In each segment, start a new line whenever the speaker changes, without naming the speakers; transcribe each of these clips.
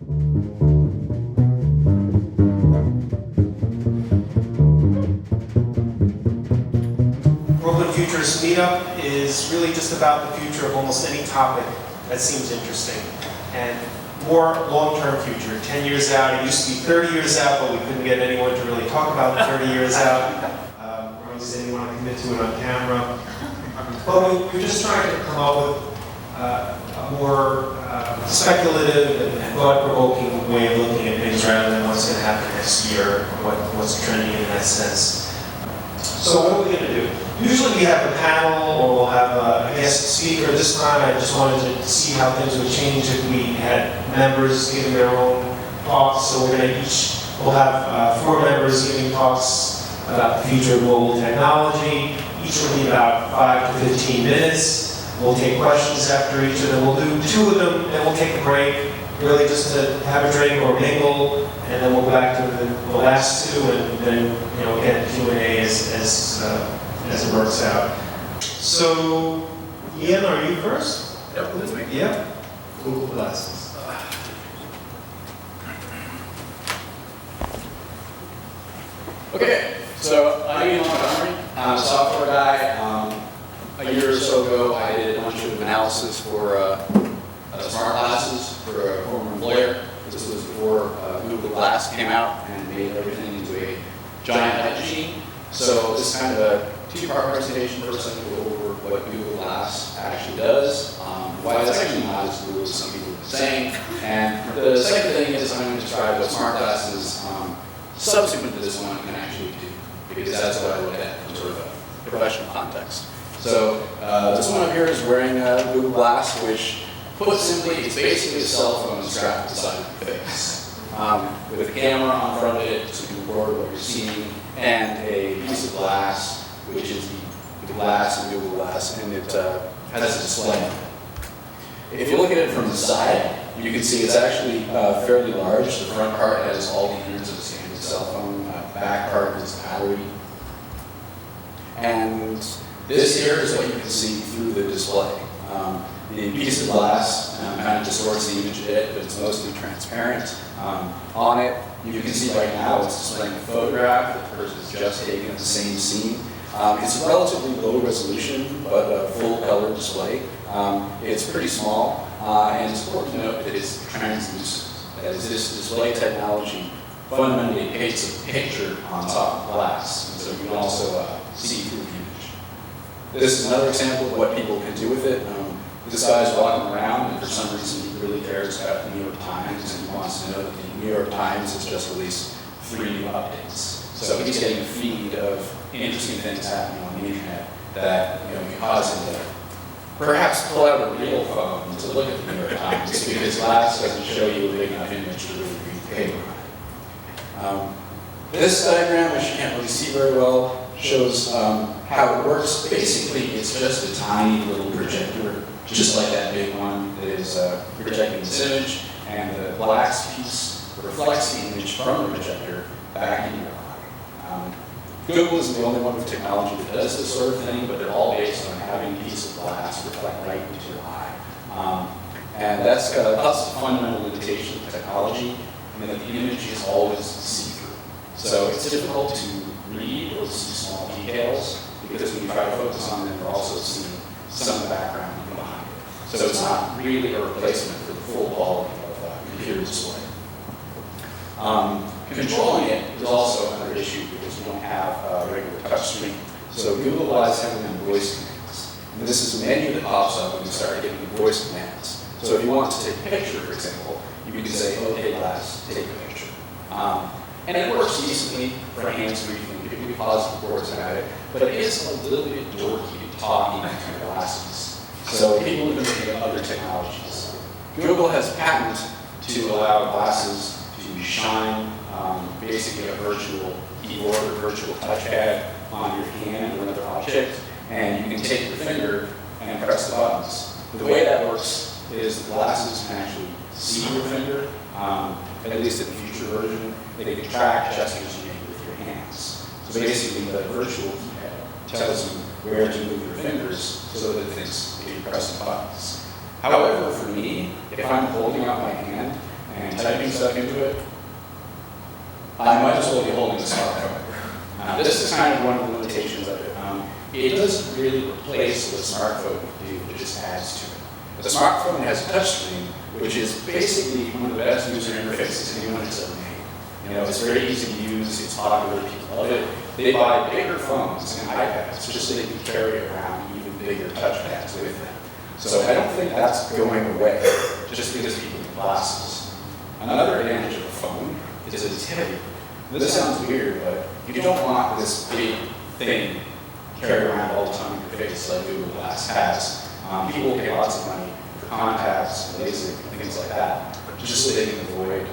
Brooklyn Futurist Meetup is really just about the future of almost any topic that seems interesting. And more long-term future, 10 years out. It used to be 30 years out, but we couldn't get anyone to really talk about 30 years out. Or at least anyone to commit to it on camera. But we're just trying to come up with a more speculative and thought-provoking way of looking at things rather than what's going to happen next year or what's trending in that sense. So what are we going to do? Usually we have a panel or we'll have a guest speaker. This time I just wanted to see how things would change if we had members giving their own talks. So we'll have 4 members giving talks about the future of mobile technology. Each will be about 5 to 15 minutes. We'll take questions after each of them. We'll do 2 of them, and we'll take a break, really just to have a drink or mingle, and then we'll go back to the last 2, and then get Q&A as it works out. So, Ian, are you first?
Yep, that's me.
Yeah. Google Glasses.
Okay, so I'm Ian Montgomery. I'm a software guy. A year or so ago, I did a bunch of analysis for smart glasses for a former employer. This was before Google Glass came out and made everything into a giant light machine. So this is kind of a 2-part presentation. First, I'm going to go over what Google Glass actually does, why it's actually not as cool as some people have been saying, and the second thing is I'm going to describe what smart glasses subsequent to this one can actually do, because that's what I look at in sort of a professional context. So this one up here is wearing a Google Glass, which, put simply, it's basically a cell phone strapped to the side of the face, with a camera on front of it to record what you're seeing, and a piece of glass, which is the glass in Google Glass, and it has a display. If you look at it from the side, you can see it's actually fairly large. The front part has all the innards of a standard cell phone. The back part is the battery. And this here is what you can see through the display. The piece of glass kind of distorts the image a bit, but it's mostly transparent. On it, you can see right now it's displaying a photograph that the person has just taken of the same scene. It's a relatively low resolution, but a full color display. It's pretty small, and it's important to note that it's translucent. That is, this display technology fundamentally paints a picture on top of glass, and so you can also see through the image. This is another example of what people can do with it. This guy's walking around, and for some reason he really cares about the New York Times, and he wants to know that the New York Times has just released 3 new updates. So he's getting a feed of interesting things happening on the internet that can cause him to perhaps pull out a real phone to look at the New York Times, because glass doesn't show you a big enough image to really read the paper. This diagram, which you can't really see very well, shows how it works. Basically, it's just a tiny little projector, just like that big one that is projecting this image, and the glass piece reflects the image from the projector back into your eye. Google isn't the only one with technology that does this sort of thing, but they're all based on having a piece of glass reflect right into your eye. And that's a fundamental limitation of technology, and that the image is always see-through. So it's difficult to read or see small details, because when you try to focus on them, you're also seeing some of the background behind it. So it's not really a replacement for the full quality of a computer display. Controlling it is also another issue, because you don't have a regular touchscreen. So Google relies heavily on voice commands. And this is a menu that pops up when you start getting the voice commands. So if you want to take a picture, for example, you can say, "Okay, glass, take a picture." And it works decently for hands-free. You can do positive reports about it, but it is a little bit dorky talking to glasses. So people have been looking at other technologies. Google has a patent to allow glasses to shine basically a virtual keyboard or virtual touchpad on your hand or another object, and you can take your finger and press the buttons. The way that works is the glasses can actually see your finger, at least in the future version. They can track gestures you make with your hands. So basically, the virtual keypad tells you where to move your fingers so that it thinks that you're pressing buttons. However, for me, if I'm holding out my hand and typing stuff into it, I might as well be holding the smartphone. This is kind of one of the limitations of it. It doesn't really replace what a smartphone can do, it just adds to it. The smartphone has a touchscreen, which is basically one of the best user interfaces anyone has ever made. You know, it's very easy to use, it's popular, people love it. They buy bigger phones and iPads just so they can carry around even bigger touchpads with them. So I don't think that's going away just because people need glasses. Another advantage of a phone is that it's heavy. This sounds weird, but you don't want this big thing carried around all the time in your face like Google Glass has. People pay lots of money for contacts, LASIK, and things like that, just so they can avoid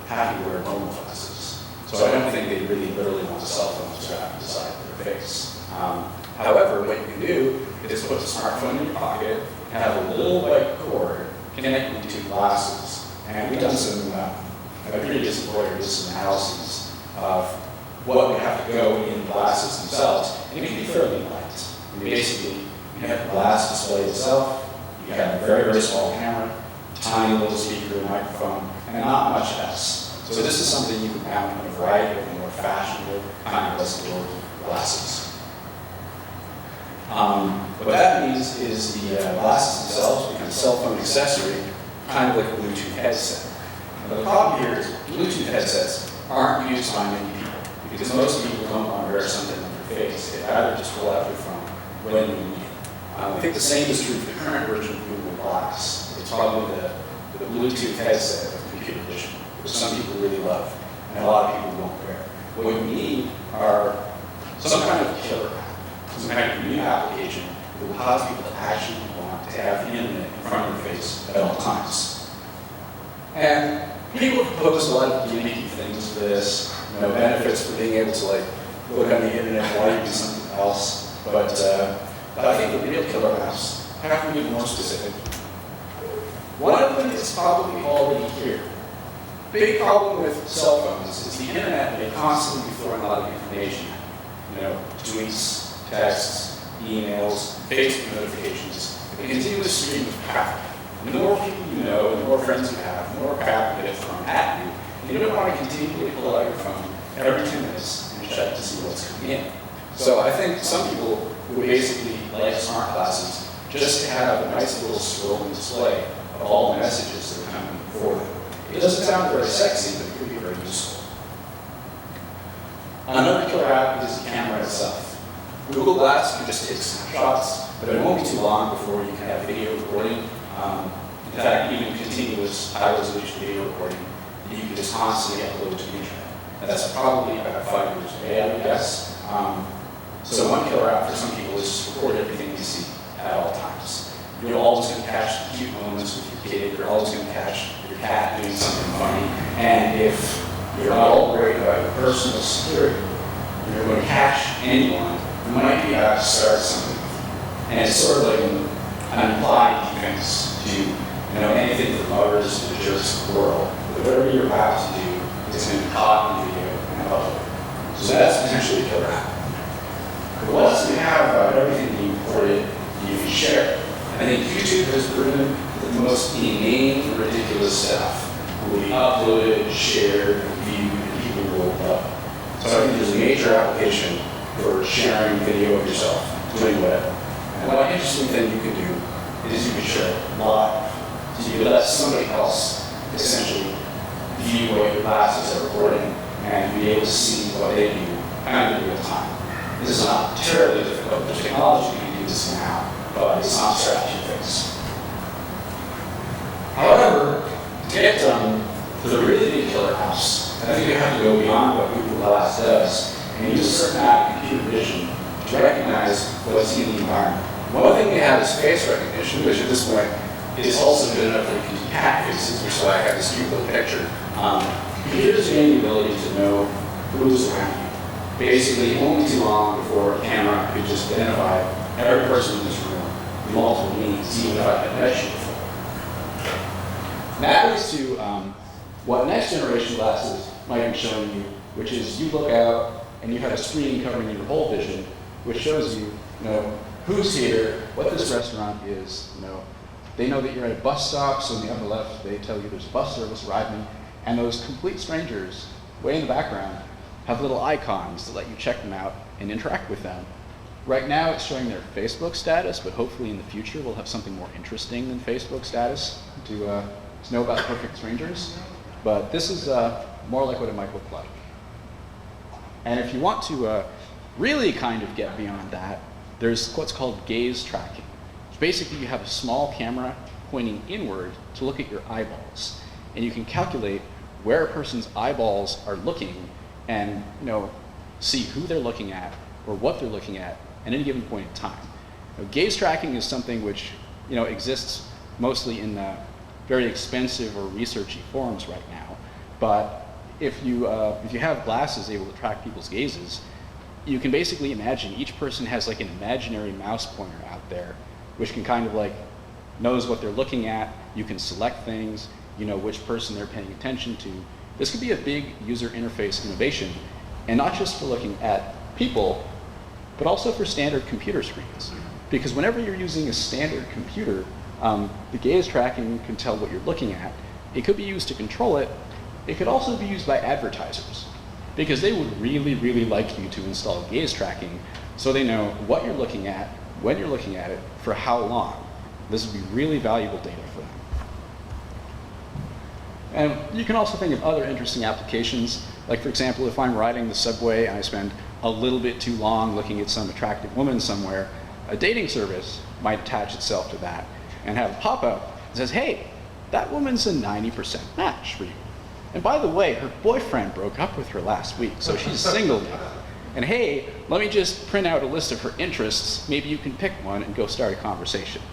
having to wear normal glasses. So I don't think they really literally want a cell phone strapped to the side of their face. However, what you can do is put the smartphone in your pocket, have a little white cord connected to glasses. And we've done some, my previous employer did some analyses of what would have to go in the glasses themselves, and it can be fairly light. And basically, you have the glass display itself, you have a very, very small camera, tiny little speaker and microphone, and not much else. So this is something you can mount in a variety of the more fashionable kind of less-worn glasses. What that means is the glasses themselves become a cell phone accessory, kind of like a Bluetooth headset. Now, the problem here is Bluetooth headsets aren't used by many people, because most people don't want to wear something on their face. They'd rather just pull out their phone when they need it. I think the same is true for the current version of Google Glass. It's probably the Bluetooth headset of computer vision, which some people really love, and a lot of people won't wear. What we need are some kind of killer app, some kind of new application that will cause people to actually want to have the internet in front of their face at all times. And people propose a lot of gimmicky things for this, benefits for being able to look on the internet while you do something else. But I think the real killer apps have to be more specific. One of them is probably already here. Big problem with cell phones is the internet may constantly be throwing a lot of information at you. Tweets, texts, emails, Facebook notifications, a continuous stream of traffic. The more people you know, the more friends you have, the more crap you get thrown at you. And you don't want to continually pull out your phone every 2 minutes and check to see what's coming in. So I think some people would basically like smart glasses just to have a nice little scrolling display of all the messages that are coming for them. It doesn't sound very sexy, but it could be very useful. Another killer app is the camera itself. Google Glass can just take snapshots, but it won't be too long before you can have video recording. In fact, even continuous high-resolution video recording that you can just constantly upload to the internet. And that's probably about 5 years away, I would guess. So one killer app for some people is just record everything you see at all times. You're always going to catch the cute moments with your kid. You're always going to catch your cat doing something funny. And if you're not all worried about your personal security, you're going to catch anyone who might be about to start something. And it's sort of like an implied defense to anything from lovers to the jerks of the world. But whatever you're about to do is going to be caught in video and uploaded. So that's potentially a killer app. But what else do you have about everything that you recorded you can share? I think YouTube has proven that the most inane, ridiculous stuff will be uploaded, shared, viewed, and people will love. So I think there's a major application for sharing video of yourself, doing whatever. And one interesting thing you can do is you can share it live. So you let somebody else essentially view what your classes are recording and be able to see what they do kind of in real time. This is not terribly difficult. There's technology you can do this now, but it's not strategy things. However, to get done for the really big killer apps, I think you have to go beyond what Google Glass does and use a certain amount of computer vision to recognize what's in the environment. One thing we have is face recognition, which at this point is also good enough that you can do cat faces, which is why I have this cute little picture. Computers gain the ability to know who's around you. Basically, only too long before a camera could just identify every person in this room with multiple means, even if I had met you before. That leads to what next generation glasses might be showing you, which is you look out and you have a screen covering your whole vision, which shows you, who's here, what this restaurant is. They know that you're at a bus stop, so in the upper left, they tell you there's a bus service arriving.
And those complete strangers, way in the background, have little icons to let you check them out and interact with them. Right now it's showing their Facebook status, but hopefully in the future we'll have something more interesting than Facebook status to know about perfect strangers. But this is more like what it might look like. And if you want to really kind of get beyond that, there's what's called gaze tracking. Basically, you have a small camera pointing inward to look at your eyeballs. And you can calculate where a person's eyeballs are looking and see who they're looking at or what they're looking at any given point in time. Now, gaze tracking is something which exists mostly in very expensive or researchy forums right now. But if you have glasses able to track people's gazes, you can basically imagine each person has like an imaginary mouse pointer out there, which can kind of like knows what they're looking at. You can select things, which person they're paying attention to. This could be a big user interface innovation, and not just for looking at people, but also for standard computer screens. Because whenever you're using a standard computer, the gaze tracking can tell what you're looking at. It could be used to control it. It could also be used by advertisers, because they would really, really like you to install gaze tracking so they know what you're looking at, when you're looking at it, for how long. This would be really valuable data for them. And you can also think of other interesting applications. Like, for example, if I'm riding the subway and I spend a little bit too long looking at some attractive woman somewhere, a dating service might attach itself to that and have a pop-up that says, hey, that woman's a 90% match for you. And by the way, her boyfriend broke up with her last week, so she's single now. And hey, let me just print out a list of her interests. Maybe you can pick one and go start a conversation.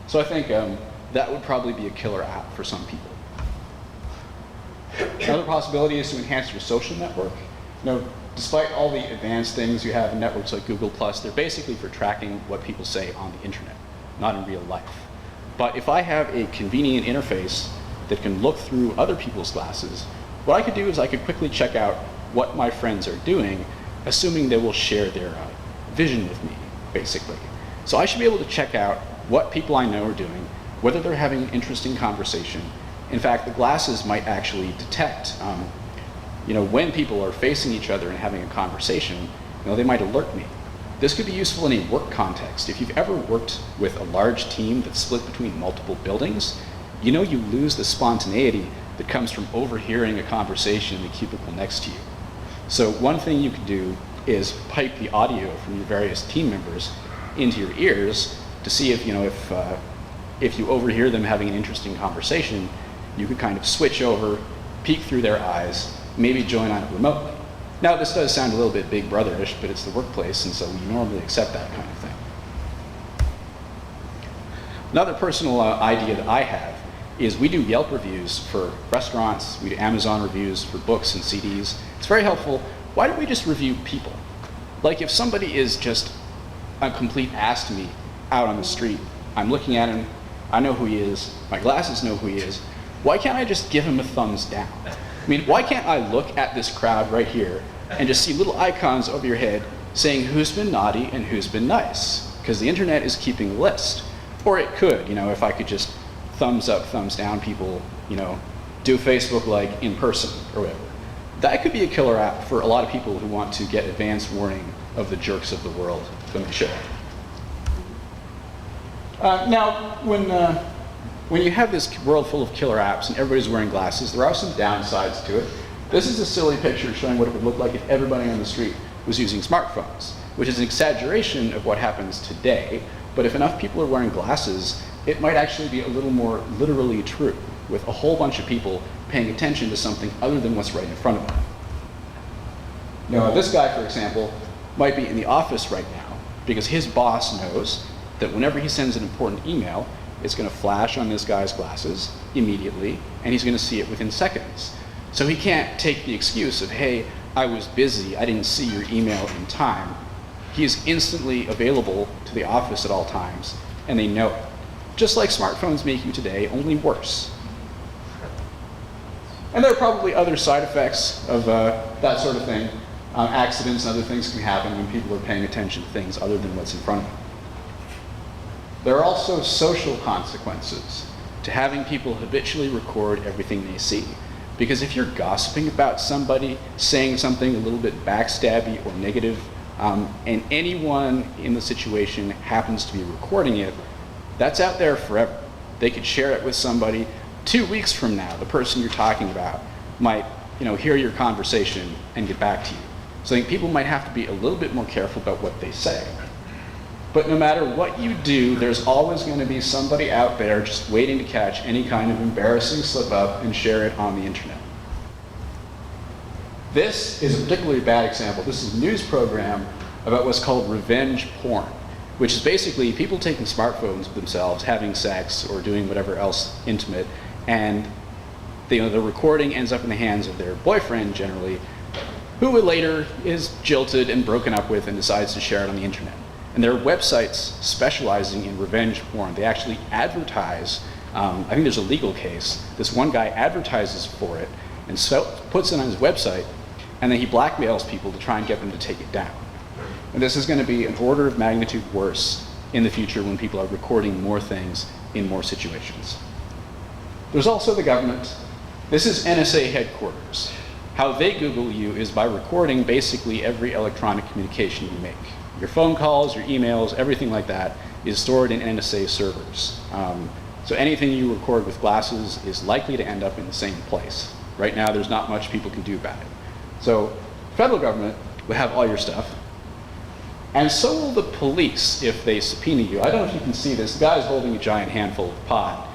So I think that would probably be a killer app for some people. Another possibility is to enhance your social network. Despite all the advanced things you have in networks like Google+, they're basically for tracking what people say on the internet, not in real life. But if I have a convenient interface that can look through other people's glasses, what I could do is I could quickly check out what my friends are doing, assuming they will share their vision with me, basically. So I should be able to check out what people I know are doing, whether they're having an interesting conversation. In fact, the glasses might actually detect when people are facing each other and having a conversation, they might alert me. This could be useful in a work context. If you've ever worked with a large team that's split between multiple buildings, you lose the spontaneity that comes from overhearing a conversation in the cubicle next to you. So one thing you could do is pipe the audio from your various team members into your ears to see if you overhear them having an interesting conversation, you could kind of switch over, peek through their eyes, maybe join on it remotely. Now, this does sound a little bit Big Brother-ish, but it's the workplace, and so we normally accept that kind of thing. Another personal idea that I have is we do Yelp reviews for restaurants, we do Amazon reviews for books and CDs. It's very helpful. Why don't we just review people? Like if somebody is just a complete ass to me out on the street, I'm looking at him, I know who he is, my glasses know who he is, why can't I just give him a thumbs down? I mean, why can't I look at this crowd right here and just see little icons over your head saying who's been naughty and who's been nice? Because the internet is keeping a list. Or it could, if I could just thumbs up, thumbs down people, do Facebook like in person or whatever. That could be a killer app for a lot of people who want to get advanced warning of the jerks of the world when they show up. Now, when you have this world full of killer apps and everybody's wearing glasses, there are some downsides to it. This is a silly picture showing what it would look like if everybody on the street was using smartphones, which is an exaggeration of what happens today. But if enough people are wearing glasses, it might actually be a little more literally true, with a whole bunch of people paying attention to something other than what's right in front of them. Now, this guy, for example, might be in the office right now because his boss knows that whenever he sends an important email, it's going to flash on this guy's glasses immediately, and he's going to see it within seconds. So he can't take the excuse of, hey, I was busy, I didn't see your email in time. He is instantly available to the office at all times, and they know it. Just like smartphones make you today, only worse. And there are probably other side effects of that sort of thing. Accidents and other things can happen when people are paying attention to things other than what's in front of them. There are also social consequences to having people habitually record everything they see. Because if you're gossiping about somebody, saying something a little bit backstabby or negative, and anyone in the situation happens to be recording it, that's out there forever. They could share it with somebody. 2 weeks from now, the person you're talking about might, hear your conversation and get back to you. So I think people might have to be a little bit more careful about what they say. But no matter what you do, there's always going to be somebody out there just waiting to catch any kind of embarrassing slip up and share it on the internet. This is a particularly bad example. This is a news program about what's called revenge porn, which is basically people taking smartphones of themselves, having sex, or doing whatever else intimate, and the recording ends up in the hands of their boyfriend, generally, who later is jilted and broken up with and decides to share it on the internet. And there are websites specializing in revenge porn. They actually advertise, I think there's a legal case, this one guy advertises for it and puts it on his website, and then he blackmails people to try and get them to take it down. And this is going to be an order of magnitude worse in the future when people are recording more things in more situations. There's also the government. This is NSA headquarters. How they Google you is by recording basically every electronic communication you make. Your phone calls, your emails, everything like that is stored in NSA servers. So anything you record with glasses is likely to end up in the same place. Right now, there's not much people can do about it. So federal government will have all your stuff, and so will the police if they subpoena you. I don't know if you can see this. The guy's holding a giant handful of pot.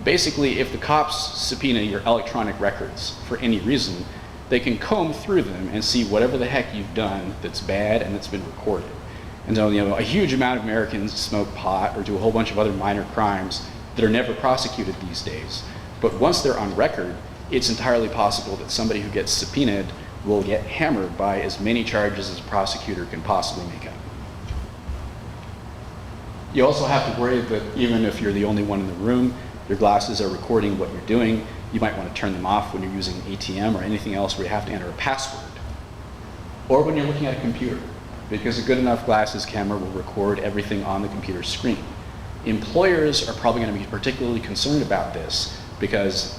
Basically, if the cops subpoena your electronic records for any reason, they can comb through them and see whatever the heck you've done that's bad and that's been recorded. And so, a huge amount of Americans smoke pot or do a whole bunch of other minor crimes that are never prosecuted these days. But once they're on record, it's entirely possible that somebody who gets subpoenaed will get hammered by as many charges as a prosecutor can possibly make out. You also have to worry that even if you're the only one in the room, your glasses are recording what you're doing. You might want to turn them off when you're using an ATM or anything else where you have to enter a password. Or when you're looking at a computer, because a good enough glasses camera will record everything on the computer screen. Employers are probably going to be particularly concerned about this because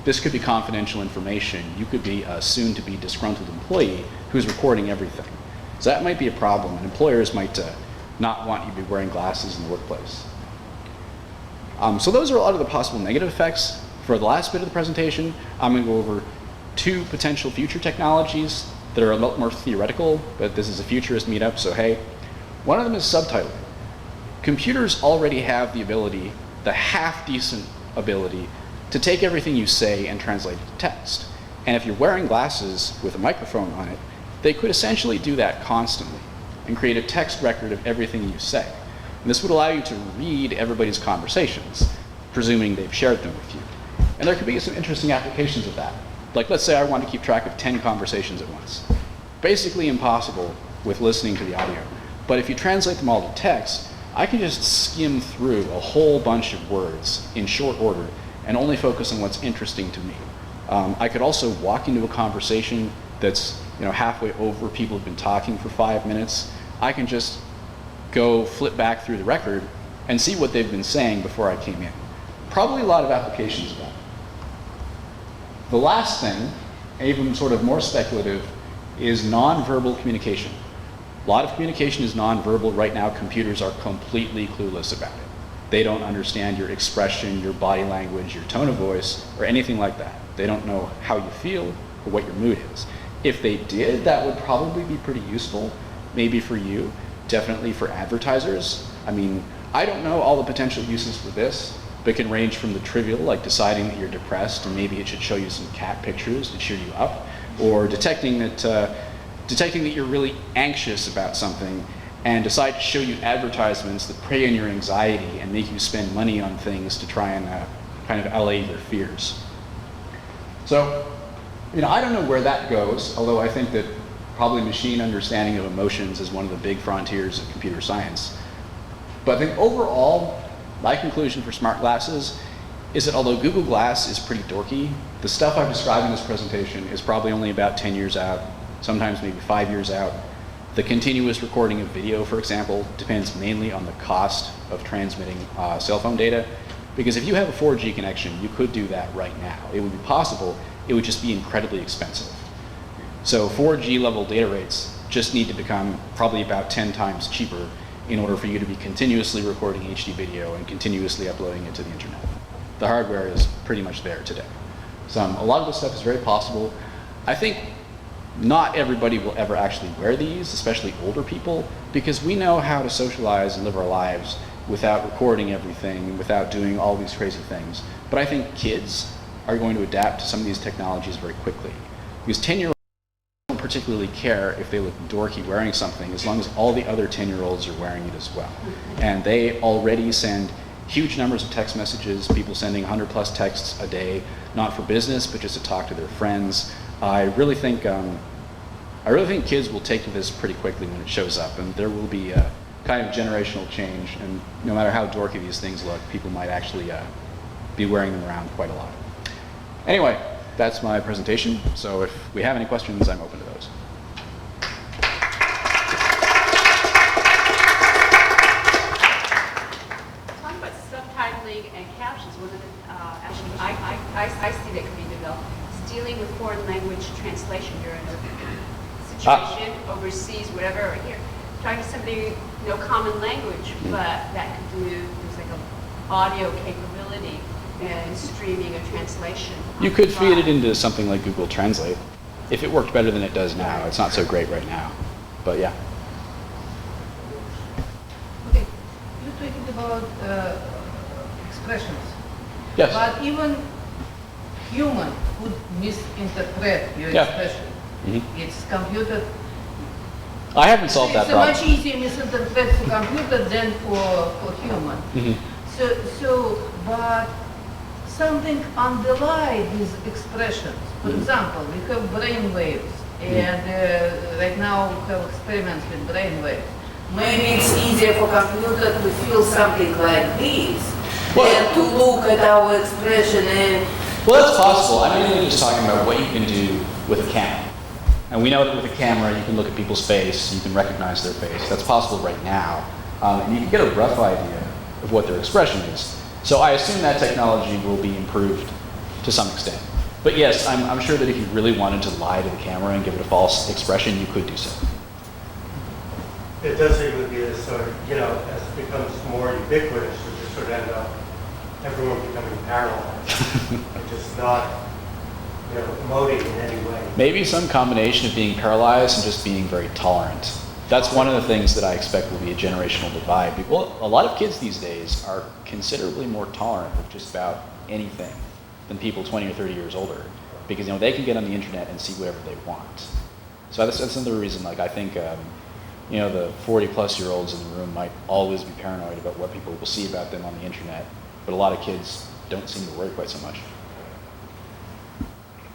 this could be confidential information. You could be a soon-to-be disgruntled employee who's recording everything. So that might be a problem, and employers might not want you to be wearing glasses in the workplace. So those are a lot of the possible negative effects. For the last bit of the presentation, I'm going to go over 2 potential future technologies that are a lot more theoretical, but this is a futurist meetup, so hey. One of them is subtitling. Computers already have the ability, the half-decent ability, to take everything you say and translate it to text. And if you're wearing glasses with a microphone on it, they could essentially do that constantly and create a text record of everything you say. And this would allow you to read everybody's conversations, presuming they've shared them with you. And there could be some interesting applications of that. Like, let's say I want to keep track of 10 conversations at once. Basically impossible with listening to the audio. But if you translate them all to text, I can just skim through a whole bunch of words in short order and only focus on what's interesting to me. I could also walk into a conversation that's halfway over, people have been talking for 5 minutes. I can just go flip back through the record and see what they've been saying before I came in. Probably a lot of applications of that. The last thing, even sort of more speculative, is nonverbal communication. A lot of communication is nonverbal. Right now, computers are completely clueless about it. They don't understand your expression, your body language, your tone of voice, or anything like that. They don't know how you feel or what your mood is. If they did, that would probably be pretty useful, maybe for you, definitely for advertisers. I mean, I don't know all the potential uses for this, but it can range from the trivial, like deciding that you're depressed and maybe it should show you some cat pictures to cheer you up, or detecting that you're really anxious about something and decide to show you advertisements that prey on your anxiety and make you spend money on things to try and kind of allay your fears. So, I don't know where that goes, although I think that probably machine understanding of emotions is one of the big frontiers of computer science. But I think overall, my conclusion for smart glasses is that although Google Glass is pretty dorky, the stuff I've described in this presentation is probably only about 10 years out, sometimes maybe 5 years out. The continuous recording of video, for example, depends mainly on the cost of transmitting cell phone data, because if you have a 4G connection, you could do that right now. It would be possible, it would just be incredibly expensive. So 4G level data rates just need to become probably about 10 times cheaper in order for you to be continuously recording HD video and continuously uploading it to the internet. The hardware is pretty much there today. So a lot of this stuff is very possible. I think not everybody will ever actually wear these, especially older people, because we know how to socialize and live our lives without recording everything, without doing all these crazy things. But I think kids are going to adapt to some of these technologies very quickly. Because 10-year-olds don't particularly care if they look dorky wearing something, as long as all the other 10-year-olds are wearing it as well. And they already send huge numbers of text messages, people sending 100 plus texts a day, not for business, but just to talk to their friends. I really think kids will take to this pretty quickly when it shows up, and there will be a kind of generational change, and no matter how dorky these things look, people might actually be wearing them around quite a lot. Anyway, that's my presentation, so if we have any questions, I'm open to those.
Talking about subtitling and captions, one of the, actually, I see that could be developed. It's dealing with foreign language translation. You're in a situation overseas, whatever, or here, talking to somebody, no common language, but that could do, there's like an audio capability and streaming a translation.
You could feed it into something like Google Translate. If it worked better than it does now, it's not so great right now, but yeah.
Okay, you're talking about expressions.
Yes.
But even human could misinterpret your
Yeah.
expression. It's computer.
I haven't solved that
It's
problem.
much easier misinterpret for computer than for human. But something underlie these expressions. For example, we have brain waves, and right now we have experiments with brain waves. Maybe it's easier for computer to feel something like this than to look at our expression and.
Well, that's possible. I'm mainly just talking about what you can do with a camera. And we know that with a camera, you can look at people's face, you can recognize their face. That's possible right now. And you can get a rough idea of what their expression is. So I assume that technology will be improved to some extent. But yes, I'm sure that if you really wanted to lie to the camera and give it a false expression, you could do so.
It does seem to be this sort of, as it becomes more ubiquitous, you just sort of end up, everyone becoming paralyzed. and just not, emoting in any way.
Maybe some combination of being paralyzed and just being very tolerant. That's one of the things that I expect will be a generational divide. People, a lot of kids these days are considerably more tolerant of just about anything than people 20 or 30 years older, because they can get on the internet and see whatever they want. So that's another reason. Like I think, the 40-plus-year-olds in the room might always be paranoid about what people will see about them on the internet, but a lot of kids don't seem to worry quite so much.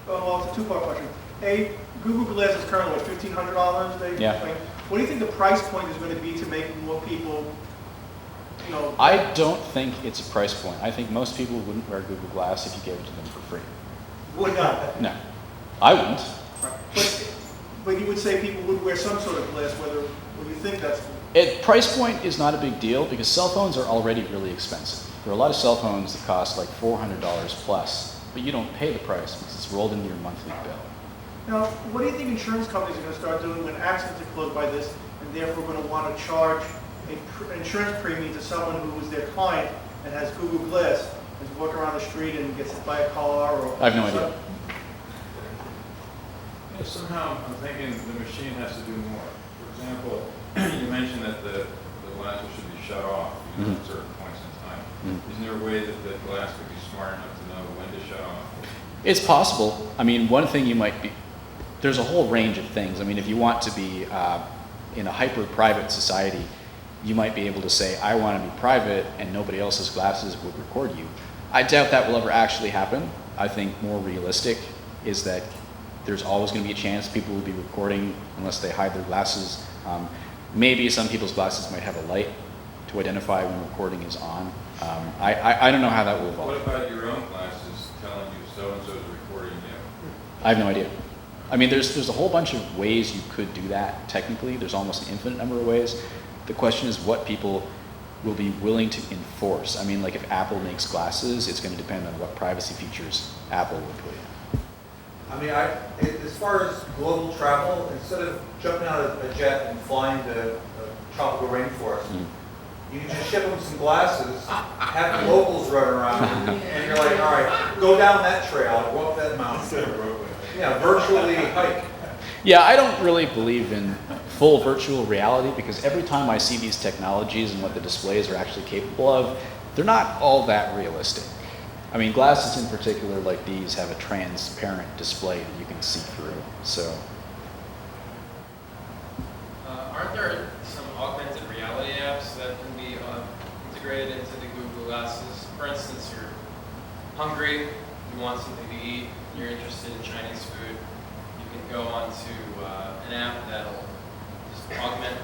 Well, it's a two-part question. A, Google Glass is currently $1,500. They claim. What do you think the price point is going to be to make more people,
I don't think it's a price point. I think most people wouldn't wear Google Glass if you gave it to them for free.
Would not?
No, I wouldn't.
Right. But you would say people would wear some sort of glass, whether you think that's...
Price point is not a big deal because cell phones are already really expensive. There are a lot of cell phones that cost like $400 plus, but you don't pay the price because it's rolled into your monthly bill.
Now, what do you think insurance companies are going to start doing when accidents are caused by this, and therefore going to want to charge an insurance premium to someone who is their client and has Google Glass, and is walking around the street and gets hit by a car or...
I have no idea.
Yeah, somehow I'm thinking the machine has to do more. For example, you mentioned that the glasses should be shut off at certain points in time. Isn't there a way that the glass could be smart enough to know when to shut off?
It's possible. I mean, one thing you might be... There's a whole range of things. I mean, if you want to be in a hyper-private society, you might be able to say, I want to be private and nobody else's glasses would record you. I doubt that will ever actually happen. I think more realistic is that there's always going to be a chance people will be recording unless they hide their glasses. Maybe some people's glasses might have a light to identify when recording is on. I don't know how that will evolve.
What about your own glasses telling you so-and-so's recording you?
I have no idea. I mean, there's a whole bunch of ways you could do that technically. There's almost an infinite number of ways. The question is what people will be willing to enforce. I mean, like if Apple makes glasses, it's going to depend on what privacy features Apple will put in.
I mean, as far as global travel, instead of jumping out of a jet and flying to the tropical rainforest, you can just ship them some glasses, have the locals run around, and you're like, all right, go down that trail, go up that mountain. Yeah, virtually hike.
Yeah, I don't really believe in full virtual reality because every time I see these technologies and what the displays are actually capable of, they're not all that realistic. I mean, glasses in particular, like these, have a transparent display that you can see through. So,
aren't there some augmented reality apps that can be integrated into the Google Glasses? For instance, you're hungry, you want something to eat, you're interested in Chinese food, you can go onto an app that'll just augment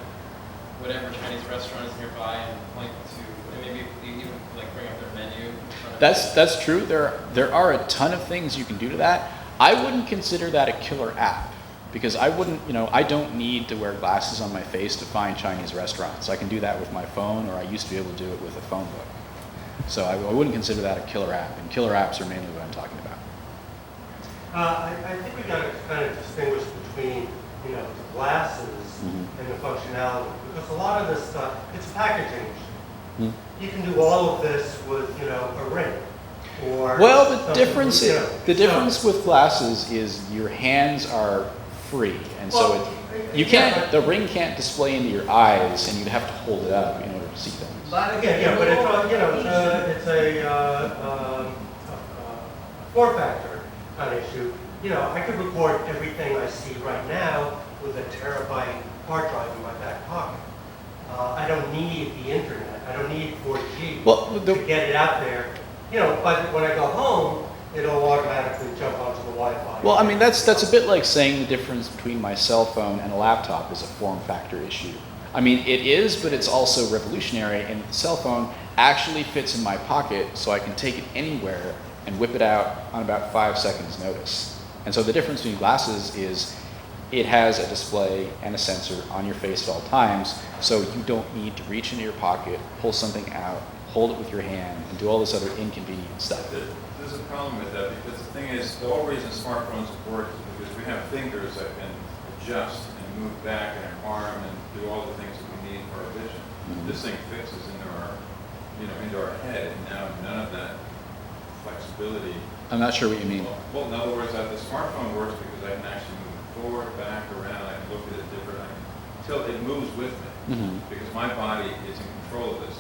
whatever Chinese restaurant is nearby and point to, and maybe even like bring up their menu in front of you.
that's true. There are a ton of things you can do to that. I wouldn't consider that a killer app because I don't need to wear glasses on my face to find Chinese restaurants. I can do that with my phone, or I used to be able to do it with a phone book. So I wouldn't consider that a killer app, and killer apps are mainly what I'm talking about.
I think we got to kind of distinguish between, the glasses and the functionality, because a lot of this stuff, it's a packaging issue. You can do all of this with, a ring. Or
well, the
something,
difference with glasses is your hands are free, and so you can't. The ring can't display into your eyes, and you'd have to hold it up in order to see things.
But again, but it's a form factor kind of issue. I could record everything I see right now with a terabyte hard drive in my back pocket. I don't need the internet. I don't need 4G to get it out there. But when I go home, it'll automatically jump onto the Wi-Fi.
Well, I mean, that's a bit like saying the difference between my cell phone and a laptop is a form factor issue. I mean, it is, but it's also revolutionary, and the cell phone actually fits in my pocket, so I can take it anywhere and whip it out on about 5 seconds notice. And so the difference between glasses is it has a display and a sensor on your face at all times, so you don't need to reach into your pocket, pull something out, hold it with your hand, and do all this other inconvenient stuff.
There's a problem with that because the thing is, the whole reason smartphones work is because we have fingers that can adjust and move back in our arm and do all the things that we need for our vision. This thing fixes into our head, and now none of that flexibility.
I'm not sure what you mean.
Well, in other words, the smartphone works because I can actually move it forward, back, around. I can look at it different. Until it moves with me, because my body is in control of this.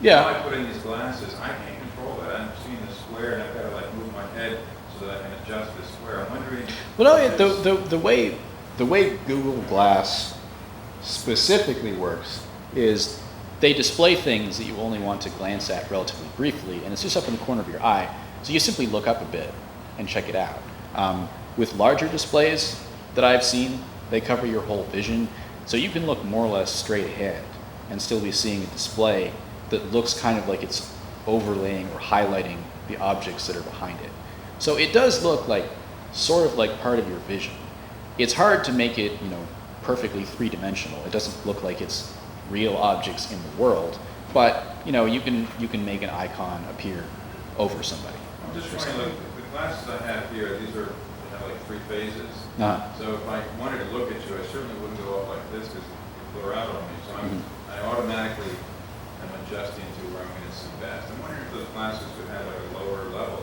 Yeah.
If I put in these glasses, I can't control that. I'm seeing the square, and I've got to move my head so that I can adjust the square. I'm wondering.
Well, no, the way Google Glass specifically works is they display things that you only want to glance at relatively briefly, and it's just up in the corner of your eye. So you simply look up a bit and check it out. With larger displays that I've seen, they cover your whole vision, so you can look more or less straight ahead and still be seeing a display that looks kind of like it's overlaying or highlighting the objects that are behind it. So it does look like sort of like part of your vision. It's hard to make it, perfectly three-dimensional. It doesn't look like it's real objects in the world, but you can make an icon appear over somebody.
I'm just wondering, the glasses I have here, they have like 3 phases. So if I wanted to look at you, I certainly wouldn't go up like this because you blur out on me. So I automatically am adjusting to where I'm going to see best. I'm wondering if those glasses would have like a lower level,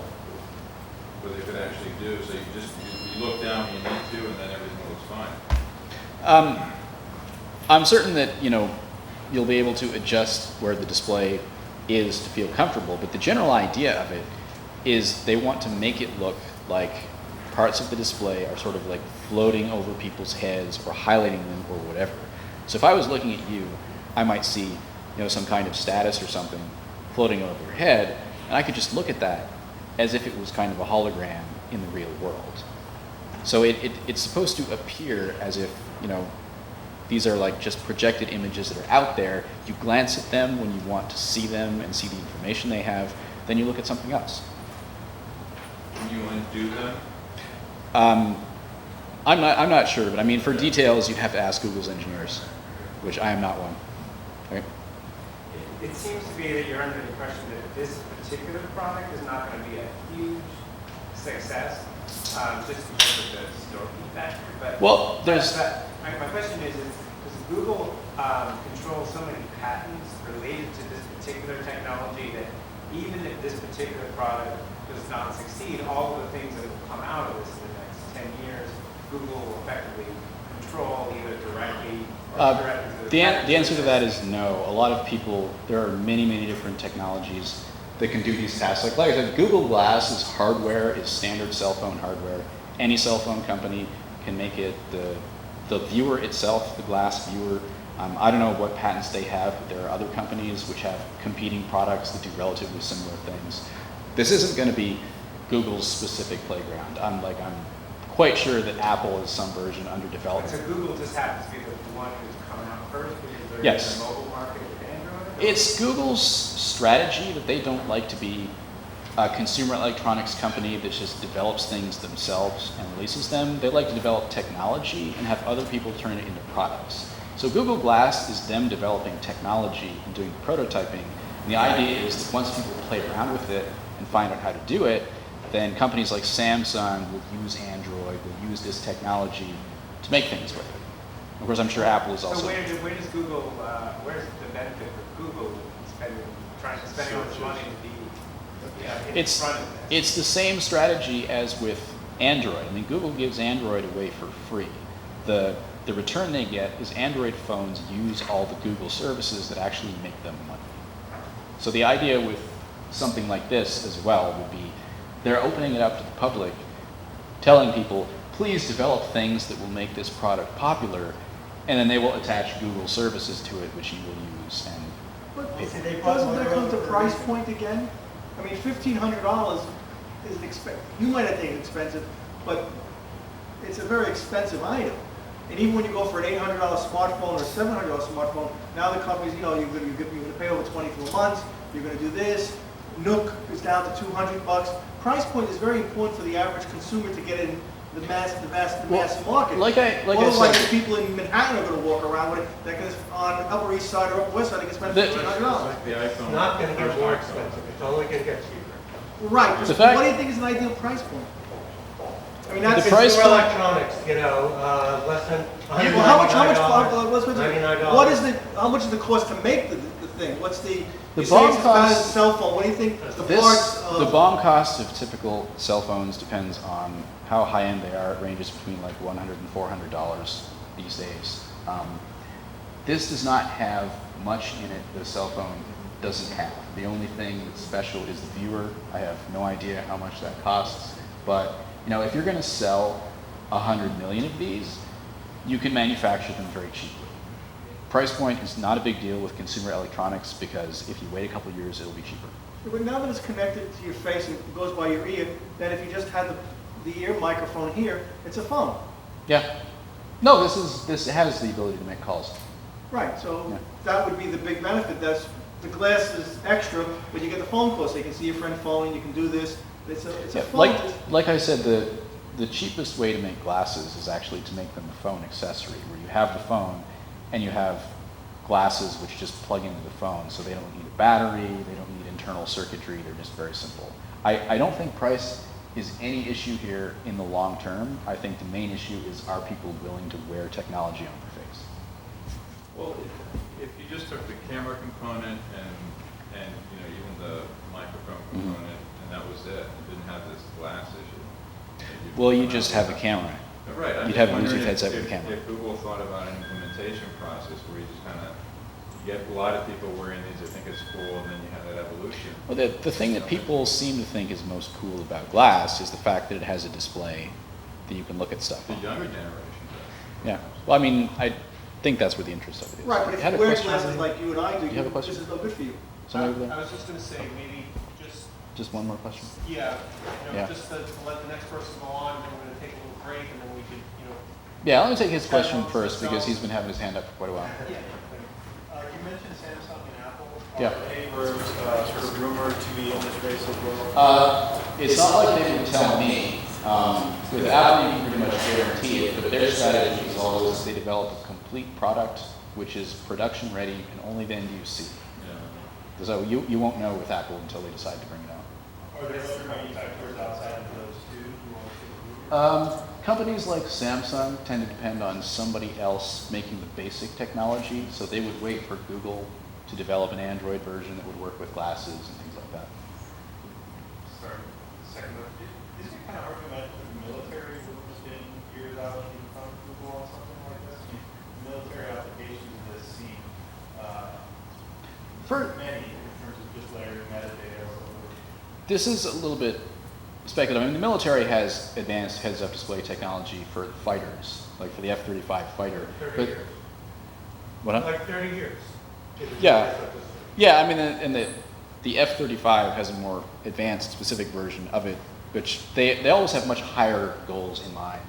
where they could actually do. So you look down when you need to, and then everything looks fine.
I'm certain that you'll be able to adjust where the display is to feel comfortable, but the general idea of it is they want to make it look like parts of the display are sort of like floating over people's heads or highlighting them or whatever. So if I was looking at you, I might see some kind of status or something floating over your head, and I could just look at that as if it was kind of a hologram in the real world. So it's supposed to appear as if these are like just projected images that are out there. You glance at them when you want to see them and see the information they have, then you look at something else.
Can you undo that?
I'm not sure, but I mean, for details, you'd have to ask Google's engineers, which I am not one. Okay.
It seems to be that you're under the impression that this particular product is not going to be a huge success. just because of the store key factor. But
Well, there's-
my question is does Google control so many patents related to this particular technology that even if this particular product does not succeed, all of the things that will come out of this in the next 10 years, Google will effectively control either directly or indirectly to
The
patent
answer to that
business?
is no. A lot of people, there are many, many different technologies that can do these tasks. Like I said, Google Glass is hardware, is standard cell phone hardware. Any cell phone company can make it. The viewer itself, the glass viewer, I don't know what patents they have, but there are other companies which have competing products that do relatively similar things. This isn't going to be Google's specific playground. I'm quite sure that Apple is some version under development.
So Google just happens to be the one who's come out first because they're
Yes.
in the mobile market with Android?
It's Google's strategy that they don't like to be a consumer electronics company that just develops things themselves and releases them. They like to develop technology and have other people turn it into products. So Google Glass is them developing technology and doing prototyping. And the idea is that once people play around with it and find out how to do it, then companies like Samsung will use Android, will use this technology to make things with it. Of course, I'm sure Apple is also.
So where does Google, where's the benefit for Google trying to spend all this money to be in front of this?
It's the same strategy as with Android. I mean, Google gives Android away for free. The return they get is Android phones use all the Google services that actually make them money. So the idea with something like this as well would be they're opening it up to the public, telling people, please develop things that will make this product popular, and then they will attach Google services to it, which you will use. And
But
They
doesn't that come to
probably-
price point again? I mean, $1,500 is you might have think it's expensive, but it's a very expensive item. And even when you go for an $800 smartphone or a $700 smartphone, now the companies, you're going to pay over 24 months, you're going to do this. Nook is down to $200. Price point is very important for the average consumer to get in the mass market.
like I
Otherwise,
said,
the people in Manhattan are going to walk around with it. That can, on Upper East Side or Upper West Side, they can spend $1,500.
Like the
It's
iPhone.
not going to get
first
more
iPhone.
expensive, it's only going to get cheaper.
Right.
The
So
fact-
what do you think is an ideal price point? I mean, that's
The price
Consumer
point-
electronics, less than $199.
Well, how much is the cost to make the thing? What's the
The
you say it's
BOM
as bad as a
cost-
cell phone? What do you think the parts
the
of?
BOM cost of typical cell phones depends on how high end they are. It ranges between like $100 and $400 these days. This does not have much in it that a cell phone doesn't have. The only thing that's special is the viewer. I have no idea how much that costs, but if you're going to sell 100 million of these, you can manufacture them very cheaply. Price point is not a big deal with consumer electronics because if you wait a couple years, it'll be cheaper.
But now that it's connected to your face and it goes by your ear, then if you just had the ear microphone here, it's a phone.
Yeah. No, this has the ability to make calls.
Right. So
Yeah.
that would be the big benefit. That's the glass is extra, but you get the phone call, so you can see your friend phone. You can do this. It's a
Yeah,
phone.
like I said, the cheapest way to make glasses is actually to make them a phone accessory, where you have the phone and you have glasses which just plug into the phone, so they don't need a battery, they don't need internal circuitry, they're just very simple. I don't think price is any issue here in the long term. I think the main issue is, are people willing to wear technology on their face?
Well, if you just took the camera component and even the microphone component, and that was it, and didn't have this glass issue.
Well, you just have a camera.
Right. I'm
You'd
just
have a
wondering
Bluetooth headset with a
if
camera.
Google thought about an implementation process where you just kind of get a lot of people wearing these, they think it's cool, and then you have that evolution.
Well, the thing that people seem to think is most cool about glass is the fact that it has a display that you can look at stuff
The
on.
younger generation does.
Yeah. Well, I mean, I think that's where the interest of it is.
Right, but
You
if
had a
you wear
question?
glasses like you and I do,
You have a question?
this is no good for you.
Somebody over there?
I was just going to say, maybe
Just one more question?
yeah,
Yeah.
just to let the next person go on, then we're going to take a little break, and then we could,
Yeah, let me take his question first because he's been having his hand up for quite a while.
Yeah. You mentioned Samsung and Apple.
Yeah.
They were sort of rumored to be in this race as well.
It's not like they would tell me. With Apple, you can pretty much guarantee it, but their strategy is always they develop a complete product which is production ready, and only then do you see.
Yeah.
So you won't know with Apple until they decide to bring it out.
Are there other manufacturers outside of those two who are sort of rumored?
Companies like Samsung tend to depend on somebody else making the basic technology, so they would wait for Google to develop an Android version that would work with glasses and things like that.
Sorry, second one. Is it kind of argument that the military would have been years out in front of Google on something like this? I mean, military applications that see many in terms of just layering metadata or
This is a little bit speculative. I mean, the military has advanced heads-up display technology for fighters, like for the F-35 fighter.
30 years.
What?
Like 30 years.
Yeah. Yeah, I mean, and the F-35 has a more advanced specific version of it, which they always have much higher goals in mind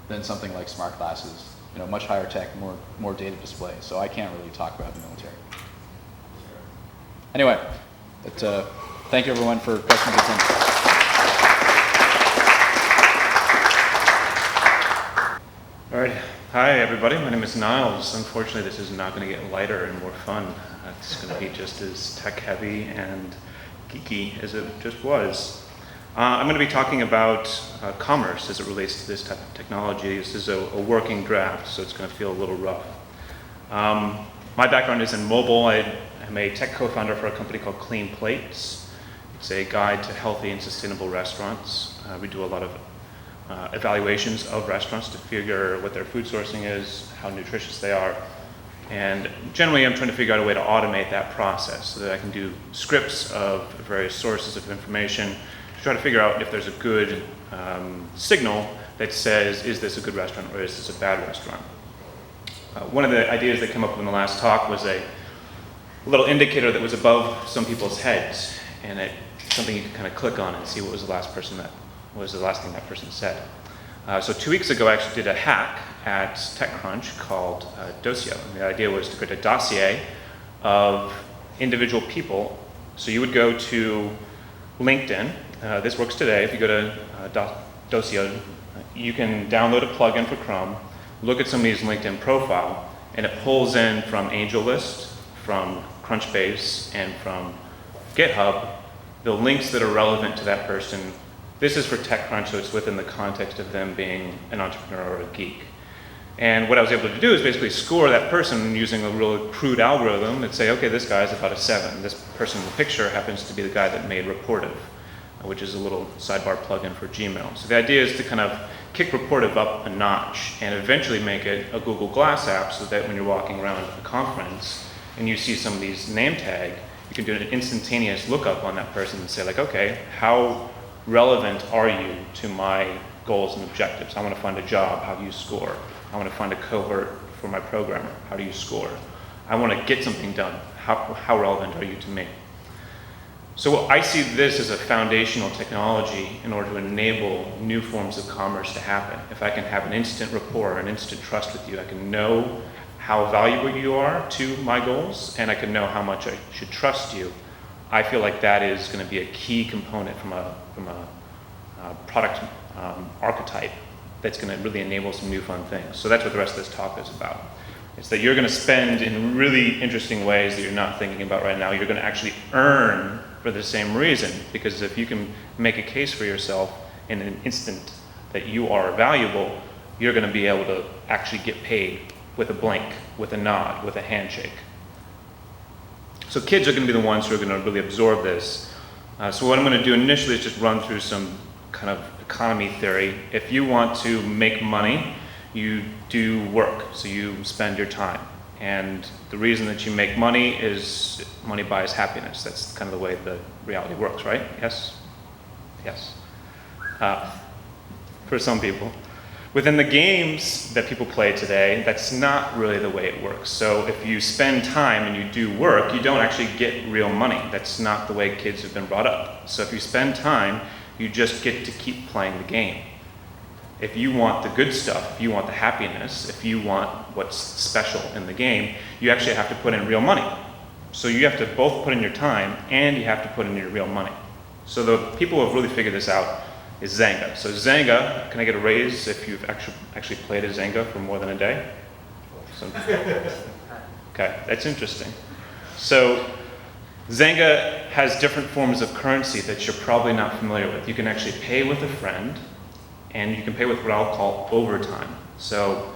than something like smart glasses. You know, much higher tech, more data display. So I can't really talk about the military. Anyway, thank you everyone for questions.
All right. Hi, everybody. My name is Niles. Unfortunately, this is not going to get lighter and more fun. It's going to be just as tech-heavy and geeky as it just was. I'm going to be talking about commerce as it relates to this type of technology. This is a working draft, so it's going to feel a little rough. My background is in mobile. I am a tech co-founder for a company called Clean Plates. It's a guide to healthy and sustainable restaurants. We do a lot of evaluations of restaurants to figure what their food sourcing is, how nutritious they are. And generally, I'm trying to figure out a way to automate that process so that I can do scripts of various sources of information to try to figure out if there's a good signal that says, is this a good restaurant or is this a bad restaurant? One of the ideas that came up in the last talk was a little indicator that was above some people's heads, and something you could kind of click on and see what was the last thing that person said. So 2 weeks ago, I actually did a hack at TechCrunch called Dossio. And the idea was to create a dossier of individual people. So you would go to LinkedIn. This works today. If you go to Dossio, you can download a plugin for Chrome, look at somebody's LinkedIn profile, and it pulls in from AngelList, from Crunchbase, and from GitHub the links that are relevant to that person. This is for TechCrunch, so it's within the context of them being an entrepreneur or a geek. And what I was able to do is basically score that person using a real crude algorithm and say, okay, this guy's about a 7. This person in the picture happens to be the guy that made Reportive, which is a little sidebar plugin for Gmail. So the idea is to kind of kick Reportive up a notch and eventually make it a Google Glass app so that when you're walking around a conference and you see somebody's name tag, you can do an instantaneous lookup on that person and say like, okay, how relevant are you to my goals and objectives? I want to find a job, how do you score? I want to find a cohort for my programmer, how do you score? I want to get something done, how relevant are you to me? So I see this as a foundational technology in order to enable new forms of commerce to happen. If I can have an instant rapport, an instant trust with you, I can know how valuable you are to my goals, and I can know how much I should trust you. I feel like that is going to be a key component from a product archetype that's going to really enable some new fun things. So that's what the rest of this talk is about. It's that you're going to spend in really interesting ways that you're not thinking about right now. You're going to actually earn for the same reason, because if you can make a case for yourself in an instant that you are valuable, you're going to be able to actually get paid with a blink, with a nod, with a handshake. So kids are going to be the ones who are going to really absorb this. So what I'm going to do initially is just run through some kind of economy theory. If you want to make money, you do work, so you spend your time. And the reason that you make money is money buys happiness. That's kind of the way the reality works, right? Yes? Yes. For some people. Within the games that people play today, that's not really the way it works. So if you spend time and you do work, you don't actually get real money. That's not the way kids have been brought up. So if you spend time, you just get to keep playing the game. If you want the good stuff, if you want the happiness, if you want what's special in the game, you actually have to put in real money. So you have to both put in your time and you have to put in your real money. So the people who have really figured this out is Zynga. So Zynga, can I get a raise if you've actually played a Zynga for more than a day? Okay, that's interesting. So Zynga has different forms of currency that you're probably not familiar with. You can actually pay with a friend, and you can pay with what I'll call overtime. So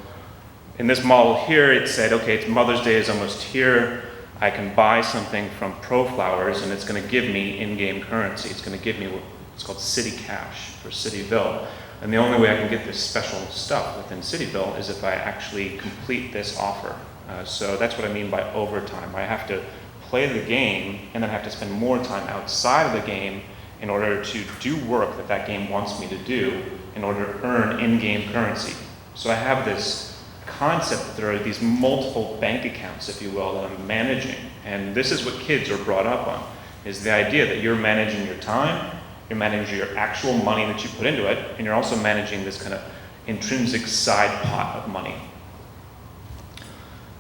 in this model here, it said, okay, it's Mother's Day is almost here. I can buy something from ProFlowers, and it's going to give me in-game currency. It's going to give me what's called City Cash for Cityville. And the only way I can get this special stuff within Cityville is if I actually complete this offer. So that's what I mean by overtime. I have to play the game, and then I have to spend more time outside of the game in order to do work that that game wants me to do in order to earn in-game currency. So I have this concept that there are these multiple bank accounts, if you will, that I'm managing. And this is what kids are brought up on, is the idea that you're managing your time, you're managing your actual money that you put into it, and you're also managing this kind of intrinsic side pot of money.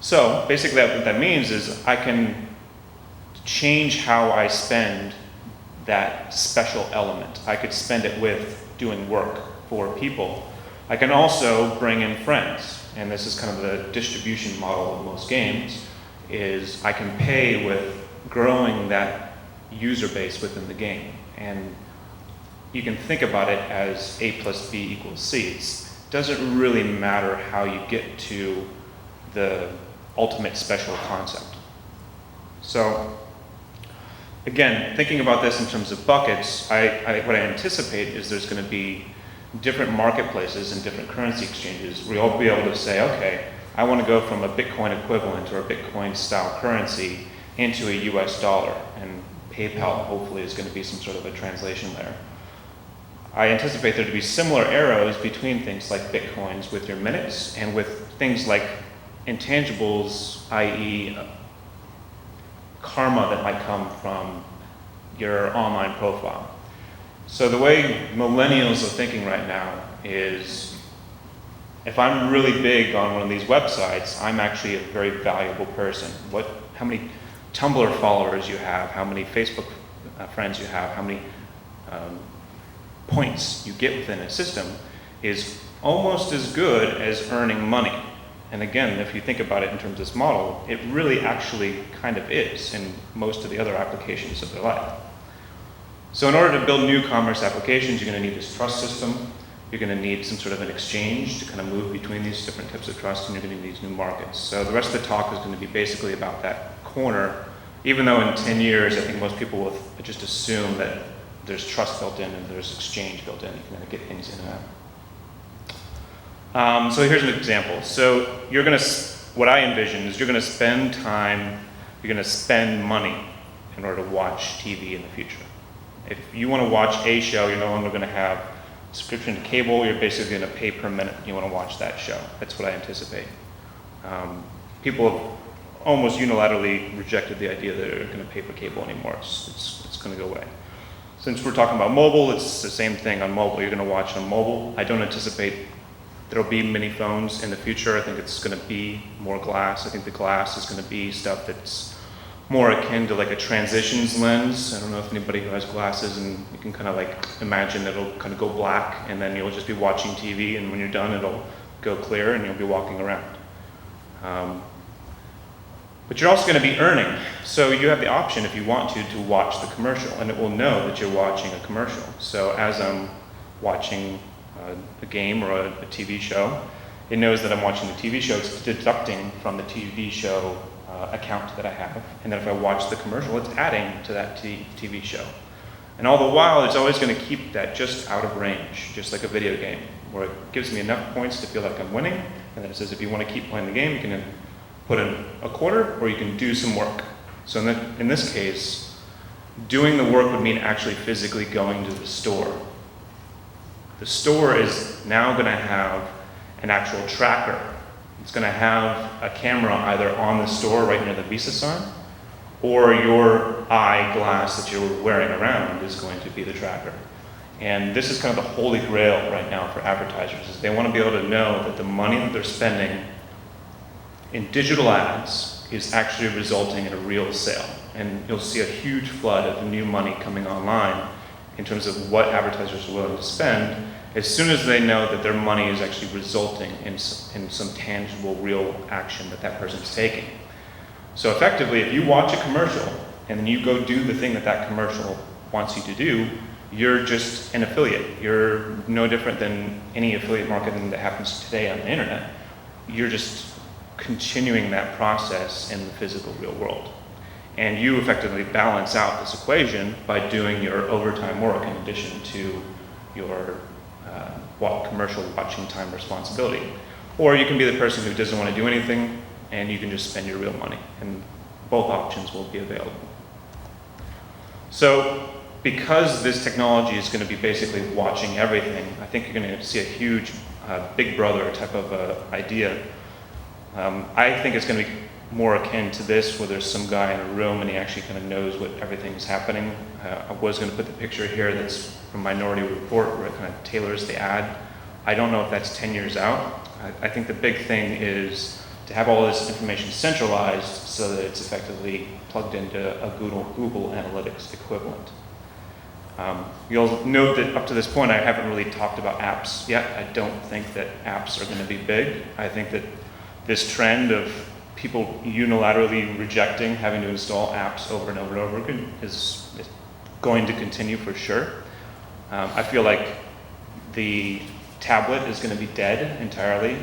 So basically what that means is I can change how I spend that special element. I could spend it with doing work for people. I can also bring in friends, and this is kind of the distribution model of most games, is I can pay with growing that user base within the game. And you can think about it as A plus B equals C. It doesn't really matter how you get to the ultimate special concept. So again, thinking about this in terms of buckets, what I anticipate is there's going to be different marketplaces and different currency exchanges where you'll be able to say, okay, I want to go from a Bitcoin equivalent or a Bitcoin style currency into a US dollar, and PayPal hopefully is going to be some sort of a translation there. I anticipate there to be similar arrows between things like Bitcoins with your minutes and with things like intangibles, i.e. karma that might come from your online profile. So the way millennials are thinking right now is, if I'm really big on one of these websites, I'm actually a very valuable person. How many Tumblr followers you have, how many Facebook friends you have, how many points you get within a system is almost as good as earning money. And again, if you think about it in terms of this model, it really actually kind of is in most of the other applications of their life. So in order to build new commerce applications, you're going to need this trust system. You're going to need some sort of an exchange to kind of move between these different types of trust, and you're going to need these new markets. So the rest of the talk is going to be basically about that corner, even though in 10 years, I think most people will just assume that there's trust built in and there's exchange built in. You can kind of get things in and out. So here's an example. So you're going to, what I envision is you're going to spend time, you're going to spend money in order to watch TV in the future. If you want to watch a show, you're no longer going to have a subscription to cable, you're basically going to pay per minute you want to watch that show. That's what I anticipate. People have almost unilaterally rejected the idea that they're going to pay for cable anymore. It's going to go away. Since we're talking about mobile, it's the same thing on mobile. You're going to watch on mobile. I don't anticipate there'll be mini phones in the future. I think it's going to be more glass. I think the glass is going to be stuff that's more akin to like a transitions lens. I don't know if anybody who has glasses, and you can kind of like imagine it'll kind of go black, and then you'll just be watching TV, and when you're done, it'll go clear, and you'll be walking around. But you're also going to be earning. So you have the option, if you want to watch the commercial, and it will know that you're watching a commercial. So as I'm watching a game or a TV show, it knows that I'm watching the TV show. It's deducting from the TV show account that I have. And then if I watch the commercial, it's adding to that TV show. And all the while, it's always going to keep that just out of range, just like a video game, where it gives me enough points to feel like I'm winning. And then it says, if you want to keep playing the game, you can put in a quarter, or you can do some work. So in this case, doing the work would mean actually physically going to the store. The store is now going to have an actual tracker. It's going to have a camera either on the store right near the Visa sign, or your eyeglass that you're wearing around is going to be the tracker. And this is kind of the holy grail right now for advertisers, is they want to be able to know that the money that they're spending in digital ads is actually resulting in a real sale. And you'll see a huge flood of new money coming online in terms of what advertisers are willing to spend as soon as they know that their money is actually resulting in some tangible, real action that person's taking. So effectively, if you watch a commercial and then you go do the thing that commercial wants you to do, you're just an affiliate. You're no different than any affiliate marketing that happens today on the internet. You're just continuing that process in the physical real world. And you effectively balance out this equation by doing your overtime work in addition to your commercial watching time responsibility. Or you can be the person who doesn't want to do anything and you can just spend your real money. And both options will be available. So because this technology is going to be basically watching everything, I think you're going to see a huge big brother type of idea. I think it's going to be more akin to this, where there's some guy in a room and he actually kind of knows what everything is happening. I was going to put the picture here that's from Minority Report, where it kind of tailors the ad. I don't know if that's 10 years out. I think the big thing is to have all this information centralized so that it's effectively plugged into a Google Analytics equivalent. You'll note that up to this point, I haven't really talked about apps yet. I don't think that apps are going to be big. I think that this trend of people unilaterally rejecting having to install apps over and over and over again is going to continue for sure. I feel like the tablet is going to be dead entirely,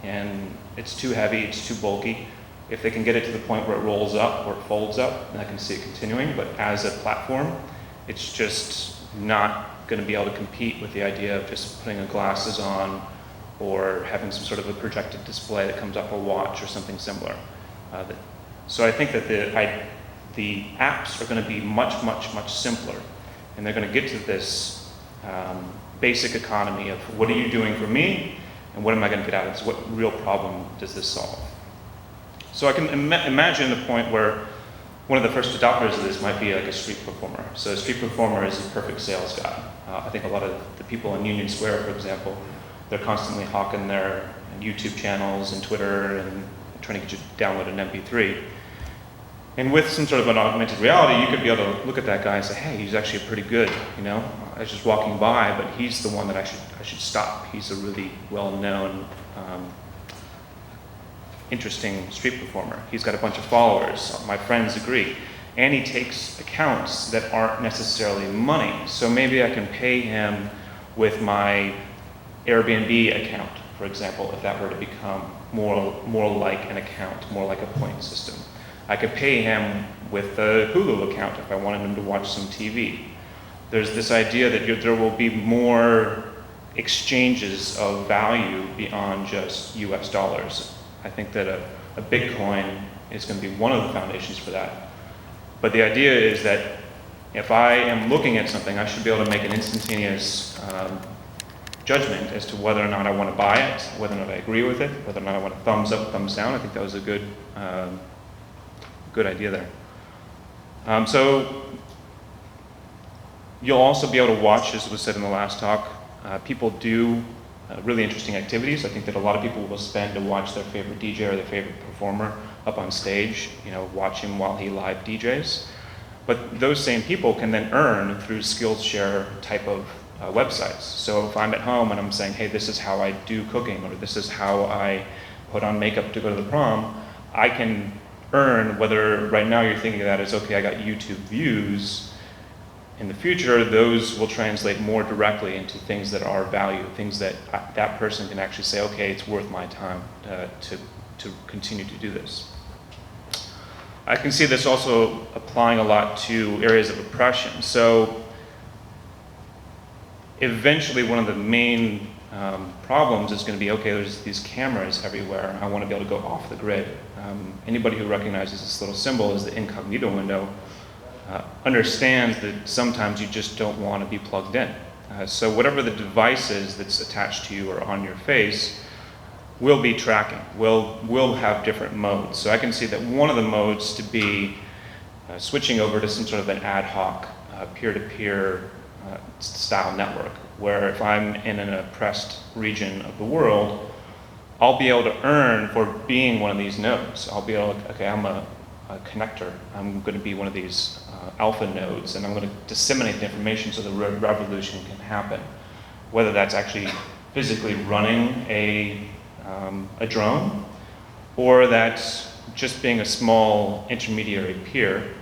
and it's too heavy, it's too bulky. If they can get it to the point where it rolls up or it folds up, then I can see it continuing, but as a platform, it's just not going to be able to compete with the idea of just putting the glasses on or having some sort of a projected display that comes off a watch or something similar. So I think that the apps are going to be much, much, much simpler, and they're going to get to this basic economy of what are you doing for me, and what am I going to get out of this? What real problem does this solve? So I can imagine the point where one of the first adopters of this might be like a street performer. So a street performer is a perfect sales guy. I think a lot of the people in Union Square, for example, they're constantly hawking their YouTube channels and Twitter and trying to get you to download an MP3. And with some sort of an augmented reality, you could be able to look at that guy and say, hey, he's actually pretty good, you know? I was just walking by, but he's the one that I should stop. He's a really well-known, interesting street performer. He's got a bunch of followers. My friends agree. And he takes accounts that aren't necessarily money. So maybe I can pay him with my Airbnb account, for example, if that were to become more like an account, more like a point system. I could pay him with the Hulu account if I wanted him to watch some TV. There's this idea that there will be more exchanges of value beyond just US dollars. I think that a Bitcoin is going to be one of the foundations for that. But the idea is that if I am looking at something, I should be able to make an instantaneous judgment as to whether or not I want to buy it, whether or not I agree with it, whether or not I want a thumbs up, thumbs down. I think that was a good idea there. So you'll also be able to watch, as was said in the last talk, people do really interesting activities. I think that a lot of people will spend to watch their favorite DJ or their favorite performer up on stage, you know, watch him while he live DJs. But those same people can then earn through Skillshare type of websites. So if I'm at home and I'm saying, hey, this is how I do cooking, or this is how I put on makeup to go to the prom, I can earn, whether right now you're thinking of that as, okay, I got YouTube views. In the future, those will translate more directly into things that are value, things that that person can actually say, okay, it's worth my time to continue to do this. I can see this also applying a lot to areas of oppression. So eventually one of the main problems is going to be, okay, there's these cameras everywhere. I want to be able to go off the grid. Anybody who recognizes this little symbol as the incognito window understands that sometimes you just don't want to be plugged in. So whatever the device is that's attached to you or on your face will be tracking, will have different modes. So I can see that one of the modes to be switching over to some sort of an ad hoc peer-to-peer style network, where if I'm in an oppressed region of the world, I'll be able to earn for being one of these nodes. I'll be able to, okay, I'm a connector. I'm going to be one of these alpha nodes, and I'm going to disseminate the information so the revolution can happen. Whether that's actually physically running a drone, or that's just being a small intermediary peer.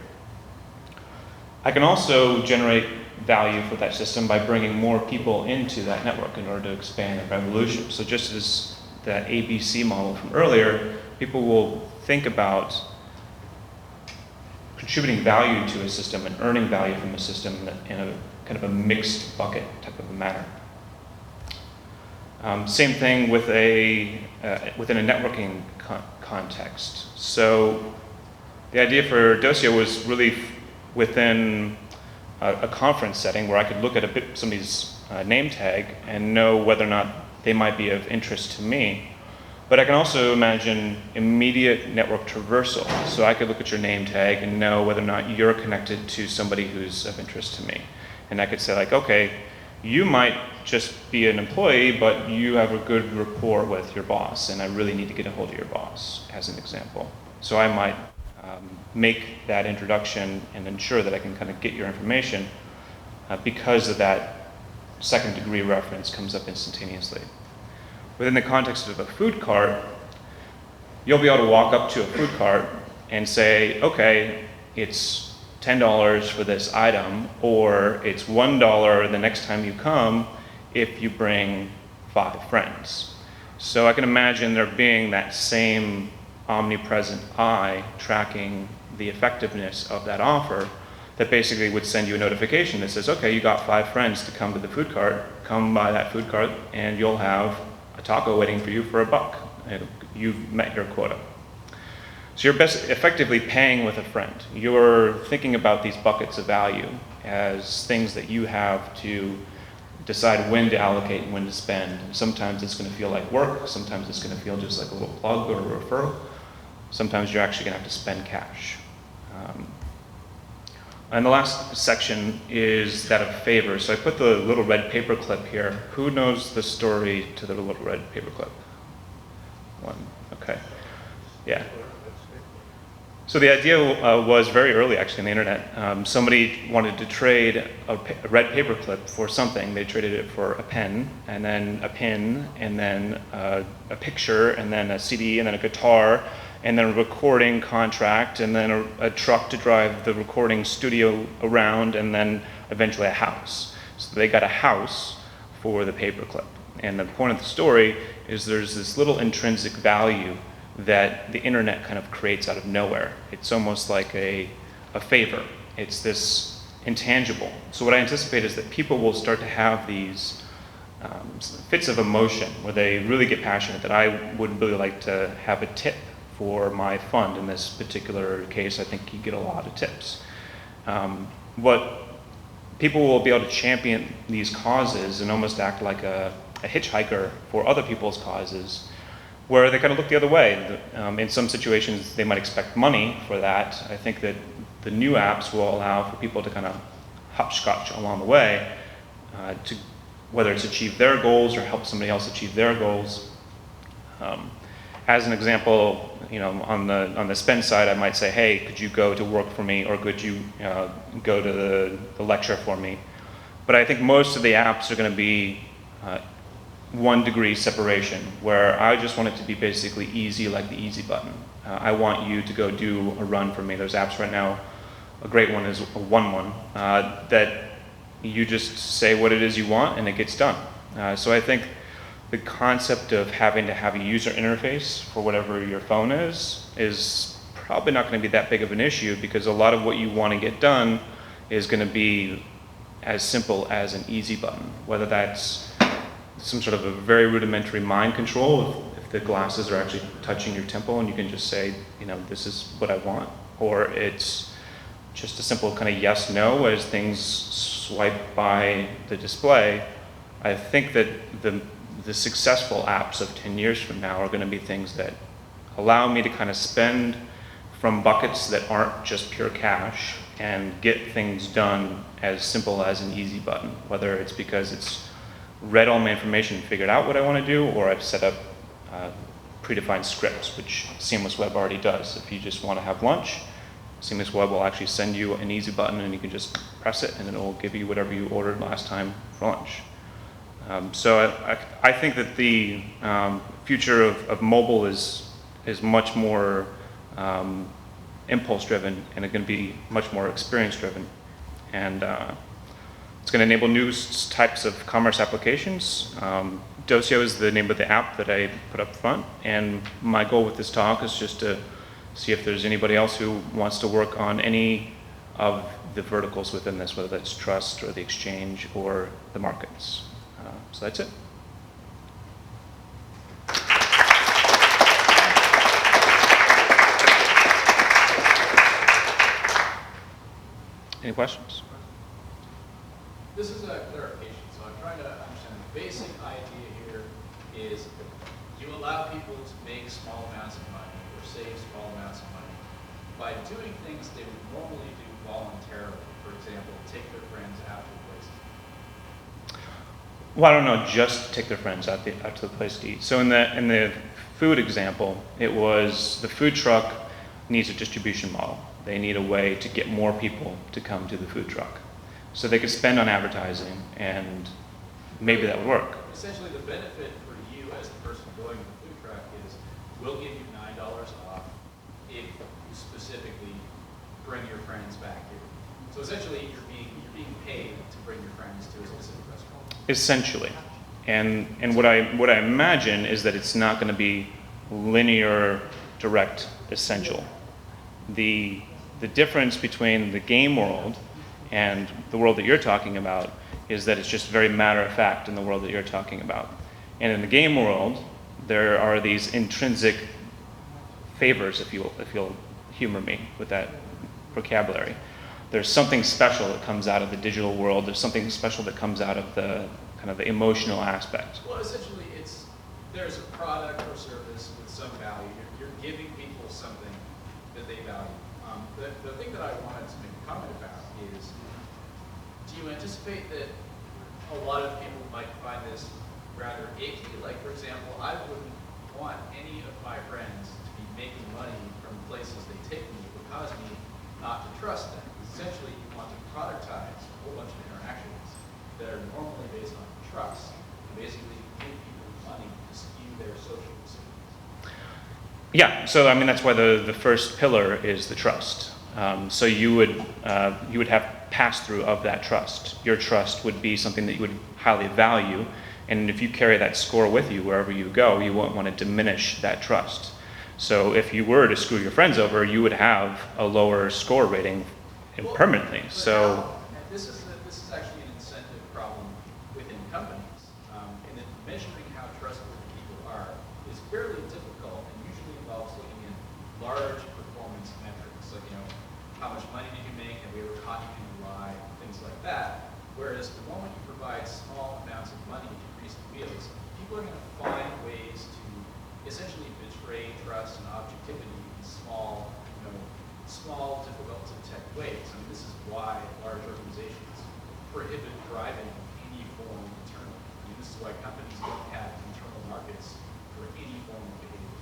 I can also generate value for that system by bringing more people into that network in order to expand the revolution. So just as that ABC model from earlier, people will think about contributing value to a system and earning value from a system in a kind of a mixed bucket type of a manner. Same thing with within a networking context. So the idea for Dosia was really within a conference setting where I could look at somebody's name tag and know whether or not they might be of interest to me. But I can also imagine immediate network traversal. So I could look at your name tag and know whether or not you're connected to somebody who's of interest to me. And I could say like, okay, you might just be an employee, but you have a good rapport with your boss, and I really need to get a hold of your boss, as an example. So I might make that introduction and ensure that I can kind of get your information because of that second degree reference comes up instantaneously. Within the context of a food cart, you'll be able to walk up to a food cart and say, okay, it's $10 for this item, or it's $1 the next time you come if you bring 5 friends. So I can imagine there being that same omnipresent eye tracking the effectiveness of that offer that basically would send you a notification that says, okay, you got 5 friends to come to the food cart, come by that food cart, and you'll have a taco waiting for you for $1. You've met your quota. So you're effectively paying with a friend. You're thinking about these buckets of value as things that you have to decide when to allocate and when to spend. Sometimes it's going to feel like work. Sometimes it's going to feel just like a little plug or a referral. Sometimes you're actually going to have to spend cash. And the last section is that of favors. So I put the little red paperclip here. Who knows the story to the little red paperclip? One, okay, yeah. So the idea was very early, actually, on the internet. Somebody wanted to trade a red paperclip for something. They traded it for a pen, and then a pin, and then a picture, and then a CD, and then a guitar, and then a recording contract, and then a truck to drive the recording studio around, and then eventually a house. So they got a house for the paperclip. And the point of the story is there's this little intrinsic value that the internet kind of creates out of nowhere. It's almost like a favor. It's this intangible. So what I anticipate is that people will start to have these fits of emotion where they really get passionate that I would really like to have a tip for my fund. In this particular case, I think you get a lot of tips. What people will be able to champion these causes and almost act like a hitchhiker for other people's causes, where they kind of look the other way. In some situations, they might expect money for that. I think that the new apps will allow for people to kind of hopscotch along the way, to whether it's achieve their goals or help somebody else achieve their goals. As an example, on the spend side, I might say, hey, could you go to work for me, or could you go to the lecture for me? But I think most of the apps are going to be 1 degree separation, where I just want it to be basically easy, like the easy button. I want you to go do a run for me. There's apps right now. A great one is a 1-1, that you just say what it is you want and it gets done. So I think the concept of having to have a user interface for whatever your phone is probably not going to be that big of an issue, because a lot of what you want to get done is going to be as simple as an easy button, whether that's some sort of a very rudimentary mind control, if the glasses are actually touching your temple and you can just say, this is what I want, or it's just a simple kind of yes, no as things swipe by the display. I think that the successful apps of 10 years from now are going to be things that allow me to kind of spend from buckets that aren't just pure cash and get things done as simple as an easy button, whether it's because it's read all my information and figured out what I want to do, or I've set up predefined scripts, which Seamless Web already does. If you just want to have lunch, Seamless Web will actually send you an easy button and you can just press it and it will give you whatever you ordered last time for lunch. So I think that the future of mobile is much more impulse driven, and it's going to be much more experience driven. And It's going to enable new types of commerce applications. Docio is the name of the app that I put up front, and my goal with this talk is just to see if there's anybody else who wants to work on any of the verticals within this, whether that's trust or the exchange or the markets. So that's it. Any questions?
This is a clarification, so I'm trying to understand the basic idea here is you allow people to make small amounts of money or save small amounts of money by doing things they would normally do voluntarily. For example, take their friends out to a place.
Well, I don't know, just take their friends out to the place to eat. So in the food example, it was the food truck needs a distribution model. They need a way to get more people to come to the food truck. So they could spend on advertising, and maybe that would work.
Essentially, the benefit for you as the person going to the food truck is we'll give you $9 off if you specifically bring your friends back here. So essentially, you're being paid to bring your friends to a specific restaurant.
Essentially. And what I imagine is that it's not going to be linear, direct, essential. The difference between the game world and the world that you're talking about is that it's just very matter of fact in the world that you're talking about. And in the game world, there are these intrinsic favors, if you'll humor me with that vocabulary. There's something special that comes out of the digital world. There's something special that comes out of the kind of the emotional aspect.
Well, essentially, there's a product or service with some value. You're giving people something that they value. The thing that I wanted to make a comment about is, do you anticipate that a lot of people might find this rather icky? Like, for example, I wouldn't want any of my friends to be making money from places they take me that would cause me not to trust them. Essentially, you want to productize a whole bunch of interactions that are normally based on trust, and basically give people money to skew their social decisions.
Yeah, so I mean that's why the first pillar is the trust. So you would have pass-through of that trust. Your trust would be something that you would highly value, and if you carry that score with you wherever you go, you won't want to diminish that trust. So if you were to screw your friends over, you would have a lower score rating permanently. So
this is actually an incentive problem within companies, in that measuring how trustworthy people are is fairly difficult and usually involves looking at large performance metrics, like how much money did you make, have we ever caught you in a lie, things like that. Whereas the moment you provide small amounts of money to grease the wheels, people are going to find ways to essentially betray trust and objectivity in small, difficult to detect ways. I mean, this is why large organizations prohibit driving any form of internal. I mean, this is why companies don't have internal markets for any form of behavior.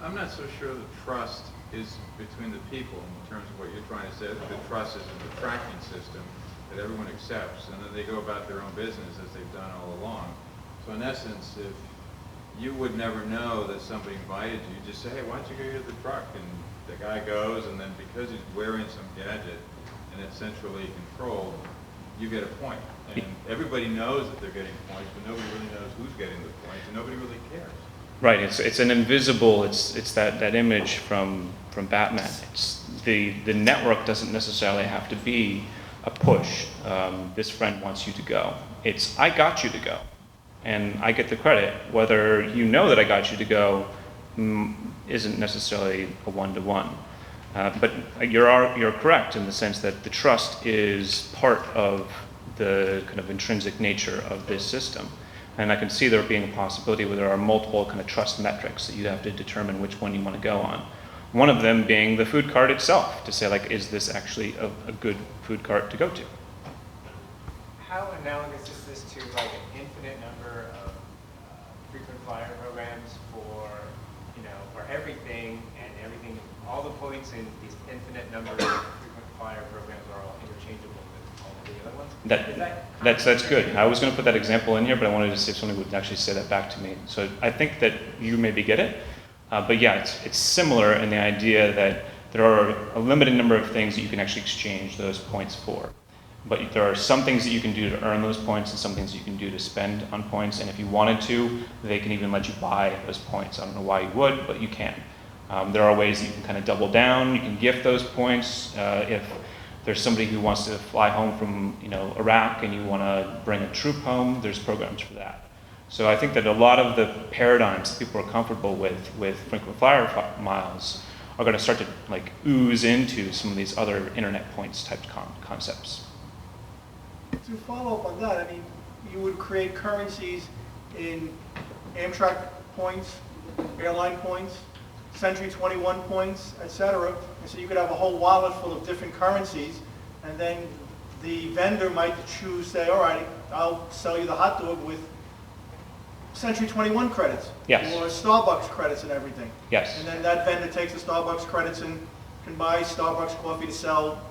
I'm not so sure the trust is between the people in terms of what you're trying to say. The trust is a tracking system that everyone accepts, and then they go about their own business as they've done all along. So in essence, if you would never know that somebody invited you, just say, hey, why don't you go get the truck? And the guy goes, and then because he's wearing some gadget and it's centrally controlled, you get a point. And everybody knows that they're getting points, but nobody really knows who's getting the points, and nobody really cares.
right, it's an invisible. It's that image from Batman. It's the network doesn't necessarily have to be a push. This friend wants you to go. It's I got you to go. And I get the credit. Whether you know that I got you to go isn't necessarily a one-to-one. But you're correct in the sense that the trust is part of the kind of intrinsic nature of this system. And I can see there being a possibility where there are multiple kind of trust metrics that you have to determine which one you want to go on. One of them being the food cart itself, to say like, is this actually a good food cart to go to?
How analogous is this to like an infinite number of frequent flyer programs for everything and everything, all the points in these infinite number of frequent flyer programs are all interchangeable with all of the other ones?
That's good. I was going to put that example in here, but I wanted to see if somebody would actually say that back to me. So I think that you maybe get it. But yeah, it's similar in the idea that there are a limited number of things that you can actually exchange those points for. But there are some things that you can do to earn those points and some things you can do to spend on points. And if you wanted to, they can even let you buy those points. I don't know why you would, but you can. There are ways that you can kind of double down. You can gift those points. If there's somebody who wants to fly home from Iraq and you want to bring a troop home, there's programs for that. So I think that a lot of the paradigms that people are comfortable with frequent flyer miles are going to start to like ooze into some of these other internet points type concepts.
To follow up on that, I mean, you would create currencies in Amtrak points, airline points, Century 21 points, etc. And so you could have a whole wallet full of different currencies, and then the vendor might choose, say, all right, I'll sell you the hot dog with Century 21 credits.
Yes.
Or Starbucks credits and everything.
Yes.
And then that vendor takes the Starbucks credits and can buy Starbucks coffee to sell.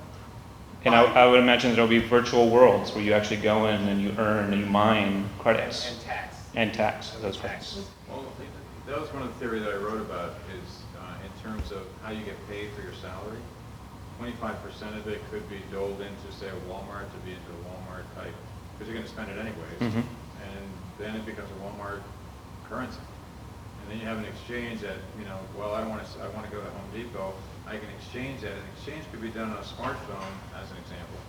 And I would imagine there'll be virtual worlds where you actually go in and you earn and you mine credits. And tax those credits.
Well, that was one of the theory that I wrote about is in terms of how you get paid for your salary. 25% of it could be doled into, say, a Walmart to be into a Walmart type, because you're going to spend it anyways.
Mm-hmm.
And then it becomes a Walmart currency. And then you have an exchange that, well, I want to go to Home Depot. I can exchange that. An exchange could be done on a smartphone, as an example.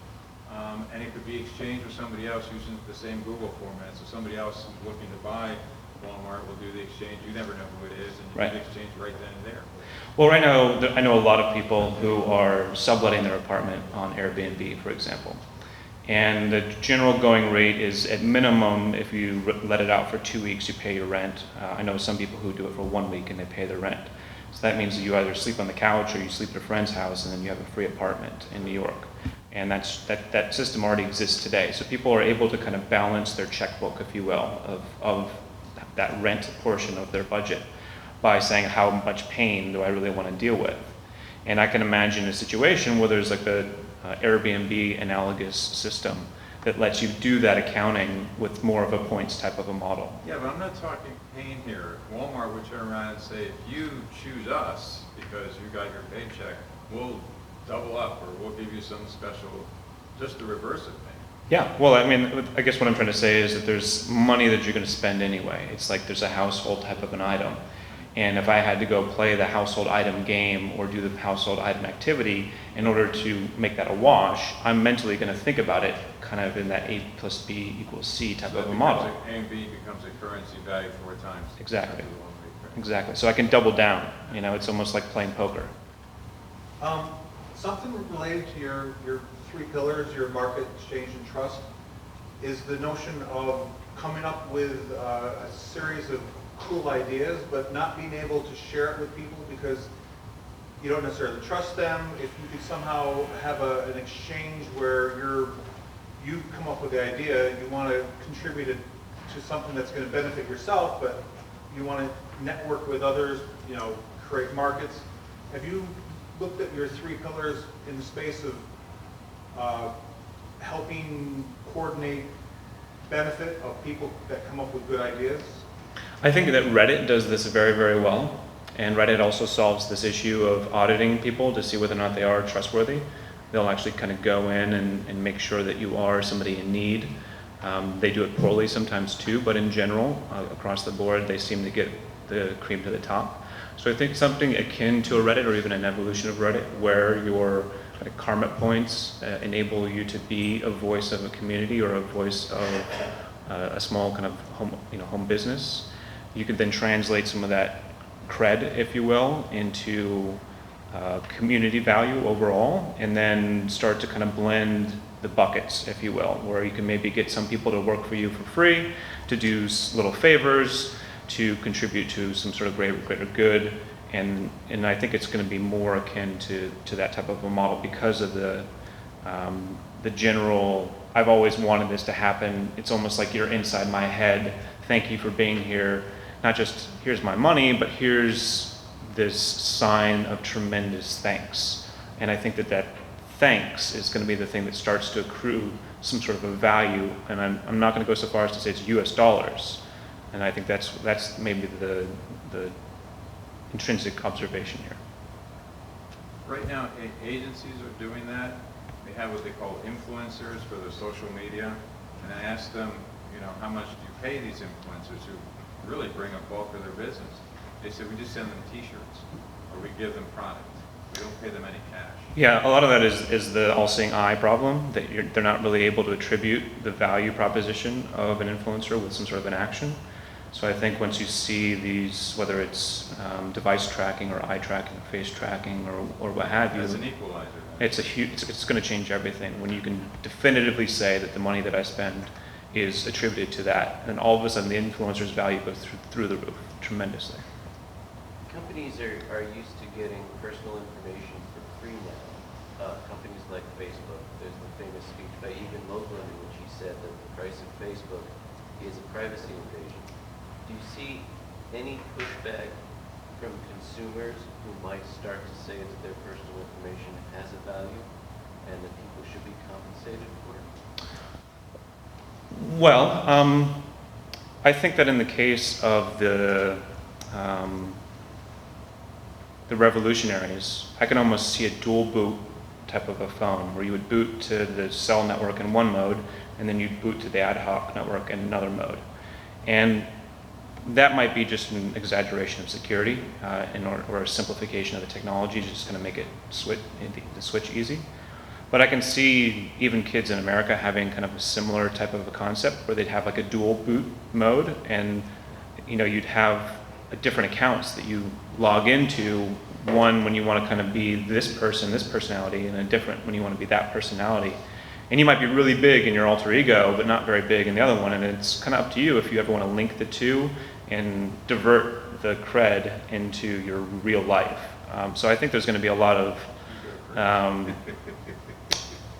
And it could be exchanged with somebody else using the same Google format. So somebody else looking to buy Walmart will do the exchange. You never know who it is, and you
Right.
do the exchange right then and there.
Well, right now, I know a lot of people who are subletting their apartment on Airbnb, for example. And the general going rate is at minimum, if you let it out for 2 weeks, you pay your rent. I know some people who do it for 1 week and they pay their rent. So that means that you either sleep on the couch or you sleep at a friend's house and then you have a free apartment in New York. And that system already exists today. So people are able to kind of balance their checkbook, if you will, of that rent portion of their budget by saying how much pain do I really want to deal with. And I can imagine a situation where there's like a Airbnb analogous system that lets you do that accounting with more of a points type of a model.
Yeah, but I'm not talking pain here. Walmart would turn around and say, if you choose us because you got your paycheck, we'll double up or we'll give you some special, just the reverse of thing.
Yeah, well, I mean, I guess what I'm trying to say is that there's money that you're going to spend anyway. It's like there's a household type of an item. And if I had to go play the household item game or do the household item activity in order to make that a wash, I'm mentally going to think about it kind of in that A plus B equals C type of a model.
A and B becomes a currency value 4 times.
Exactly. Exactly. So I can double down. It's almost like playing poker.
Something related to your 3 pillars, your market, exchange, and trust, is the notion of coming up with a series of cool ideas, but not being able to share it with people because you don't necessarily trust them. If you could somehow have an exchange where you come up with the idea, you want to contribute it to something that's going to benefit yourself, but you want to network with others, create markets. Have you looked at your 3 pillars in the space of helping coordinate benefit of people that come up with good ideas?
I think that Reddit does this very, very well. And Reddit also solves this issue of auditing people to see whether or not they are trustworthy. They'll actually kind of go in and make sure that you are somebody in need. They do it poorly sometimes too, but in general, across the board, they seem to get the cream to the top. So I think something akin to a Reddit or even an evolution of Reddit where your kind of karma points enable you to be a voice of a community or a voice of a small kind of home business. You could then translate some of that cred, if you will, into community value overall, and then start to kind of blend the buckets, if you will, where you can maybe get some people to work for you for free, to do little favors, to contribute to some sort of greater good, and I think it's going to be more akin to that type of a model because of the general. I've always wanted this to happen. It's almost like you're inside my head. Thank you for being here. Not just here's my money, but here's this sign of tremendous thanks. And I think that thanks is going to be the thing that starts to accrue some sort of a value. And I'm not going to go so far as to say it's US dollars. And I think that's maybe the intrinsic observation here.
Right now, agencies are doing that, they have what they call influencers for their social media, and I asked them, how much do you pay these influencers who really bring a bulk of their business? They said, we just send them t-shirts, or we give them product. We don't pay them any cash.
Yeah, a lot of that is the all-seeing eye problem, that they're not really able to attribute the value proposition of an influencer with some sort of an action. So I think once you see these, whether it's device tracking or eye tracking, or face tracking, or what have you,
As an equalizer.
it's going to change everything. When you can definitively say that the money that I spend is attributed to that, and all of a sudden the influencer's value goes through the roof tremendously.
Companies are used to getting personal information for free now. Companies like Facebook, there's the famous speech by Evan Montgomery in which he said that the price of Facebook is a privacy invasion. Do you see any pushback from consumers who might start to say that their personal information has a value and that people should be compensated for it?
Well, I think that in the case of the revolutionaries, I can almost see a dual boot type of a phone where you would boot to the cell network in one mode and then you'd boot to the ad hoc network in another mode. And that might be just an exaggeration of security or a simplification of the technology, just going to make it the switch easy. But I can see even kids in America having kind of a similar type of a concept where they'd have like a dual boot mode, and you'd have different accounts that you log into, one when you want to kind of be this person, this personality, and a different when you want to be that personality. And you might be really big in your alter ego, but not very big in the other one, and it's kind of up to you if you ever want to link the two and divert the cred into your real life. So I think there's going to be a lot of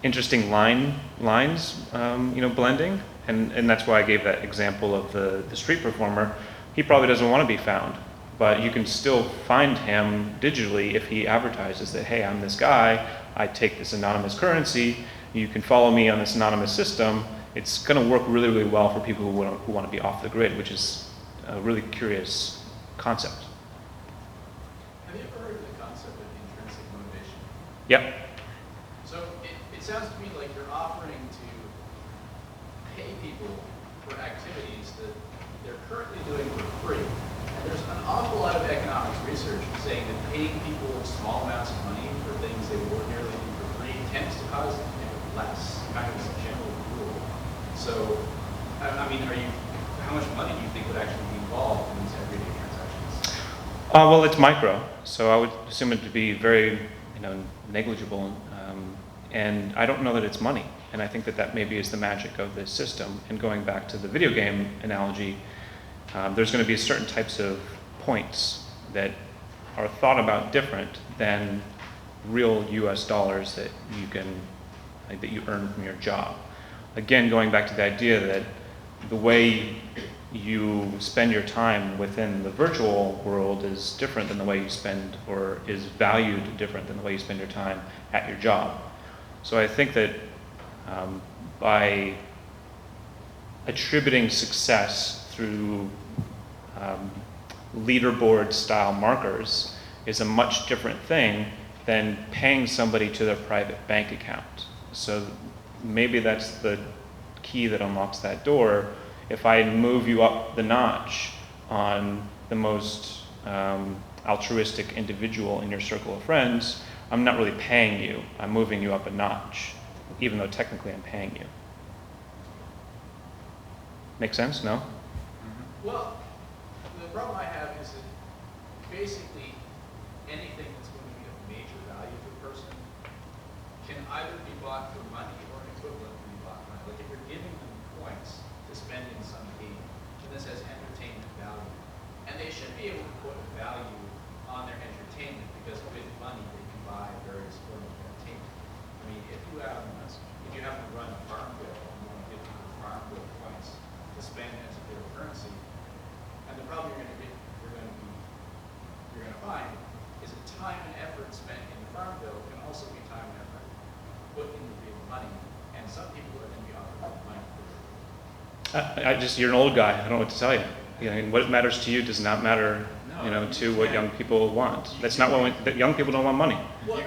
interesting lines, blending, and that's why I gave that example of the street performer. He probably doesn't want to be found, but you can still find him digitally if he advertises that, hey, I'm this guy, I take this anonymous currency, you can follow me on this anonymous system. It's going to work really, really well for people who want to be off the grid, which is a really curious concept.
Have you ever heard of the concept of intrinsic motivation?
Yep.
So it sounds to me like you're offering to pay people for activities that they're currently doing for free. And there's an awful lot of economics research saying that paying people small amounts of money for things they would ordinarily do for free tends to cause them to pay less, kind of as a general rule. So, I mean, how much money do you think would actually be involved in these everyday transactions?
Well, it's micro, so I would assume it to be very, negligible. And I don't know that it's money. And I think that maybe is the magic of this system. And going back to the video game analogy, there's going to be certain types of points that are thought about different than real US dollars that you earn from your job. Again, going back to the idea that the way you spend your time within the virtual world is different than the way you spend, or is valued different than the way you spend your time at your job. So I think that by attributing success through leaderboard style markers is a much different thing than paying somebody to their private bank account. So maybe that's the key that unlocks that door. If I move you up the notch on the most altruistic individual in your circle of friends, I'm not really paying you. I'm moving you up a notch, even though technically I'm paying you. Make sense? No?
Well, the problem I have is that basically anything that's going to be of major value to a person can either be bought for money or an equivalent can be bought for money. Like if you're giving them points to spend in some game, and this has entertainment value, and they should be able to put a value on their entertainment because with money they can buy various forms of entertainment. I mean, if you have to run a farm bill and you want to get the farm bill points to spend as a bit of currency, and the problem you're going to find is that time and effort spent in the farm bill can also be time and effort put into real money, and some people are going to be offered money for it.
You're an old guy. I don't know what to tell you. What matters to you does not matter.
No,
to what young people want. That's not what that young people don't want money.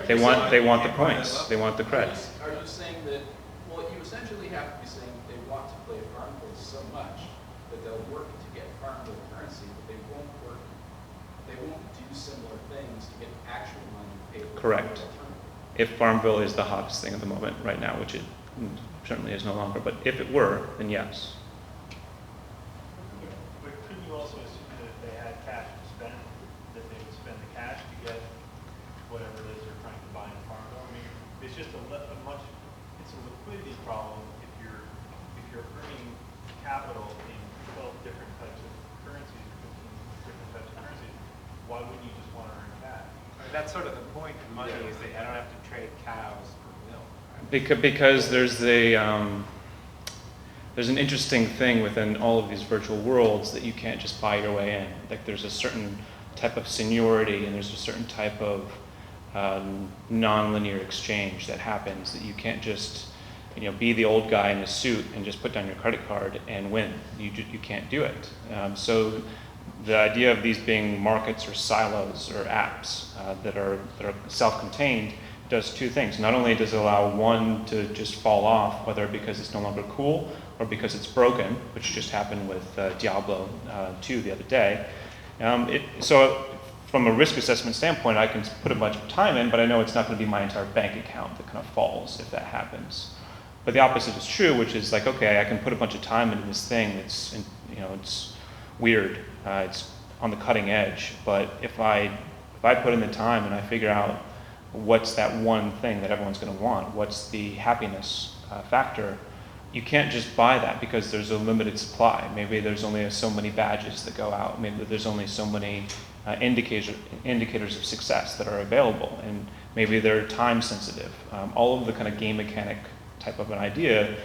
They want the points. They want the credit.
Are you saying that, well, you essentially have to be saying that they want to play Farmville so much that they'll work to get Farmville currency, but they won't do similar things to get actual money paid.
Correct. If Farmville is the hottest thing at the moment right now, which it certainly is no longer, but if it were, then yes.
But couldn't you also assume that if they had cash to spend, that they would spend the cash to get whatever it is they're trying to buy in Farmville? I mean, it's just it's a liquidity problem if you're earning capital in 12 different types of currencies, 15 different types of currencies. Why wouldn't you just want to earn cash?
I mean, that's sort of the point of money, is that I don't have to trade cows for milk.
Because there's an interesting thing within all of these virtual worlds that you can't just buy your way in. Like there's a certain type of seniority and there's a certain type of non-linear exchange that happens that you can't just be the old guy in a suit and just put down your credit card and win. You can't do it. So the idea of these being markets or silos or apps that are self-contained does two things. Not only does it allow one to just fall off, whether because it's no longer cool or because it's broken, which just happened with Diablo 2 the other day. So from a risk assessment standpoint, I can put a bunch of time in, but I know it's not going to be my entire bank account that kind of falls if that happens. But the opposite is true, which is like, okay, I can put a bunch of time into this thing that's, it's weird, it's on the cutting edge, but if I put in the time and I figure out what's that one thing that everyone's going to want, what's the happiness factor, you can't just buy that because there's a limited supply. Maybe there's only so many badges that go out. Maybe there's only so many indicators of success that are available, and maybe they're time sensitive. All of the kind of game mechanic type of an idea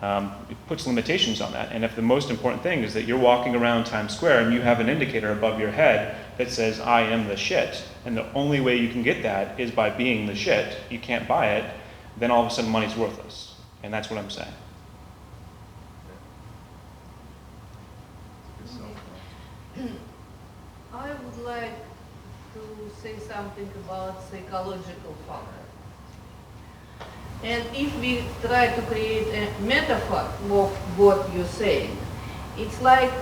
it puts limitations on that. And if the most important thing is that you're walking around Times Square and you have an indicator above your head that says, I am the shit, and the only way you can get that is by being the shit, you can't buy it, then all of a sudden money's worthless. And that's what I'm saying.
I would like to say something about psychological factor. And if we try to create a metaphor of what you're saying, it's like,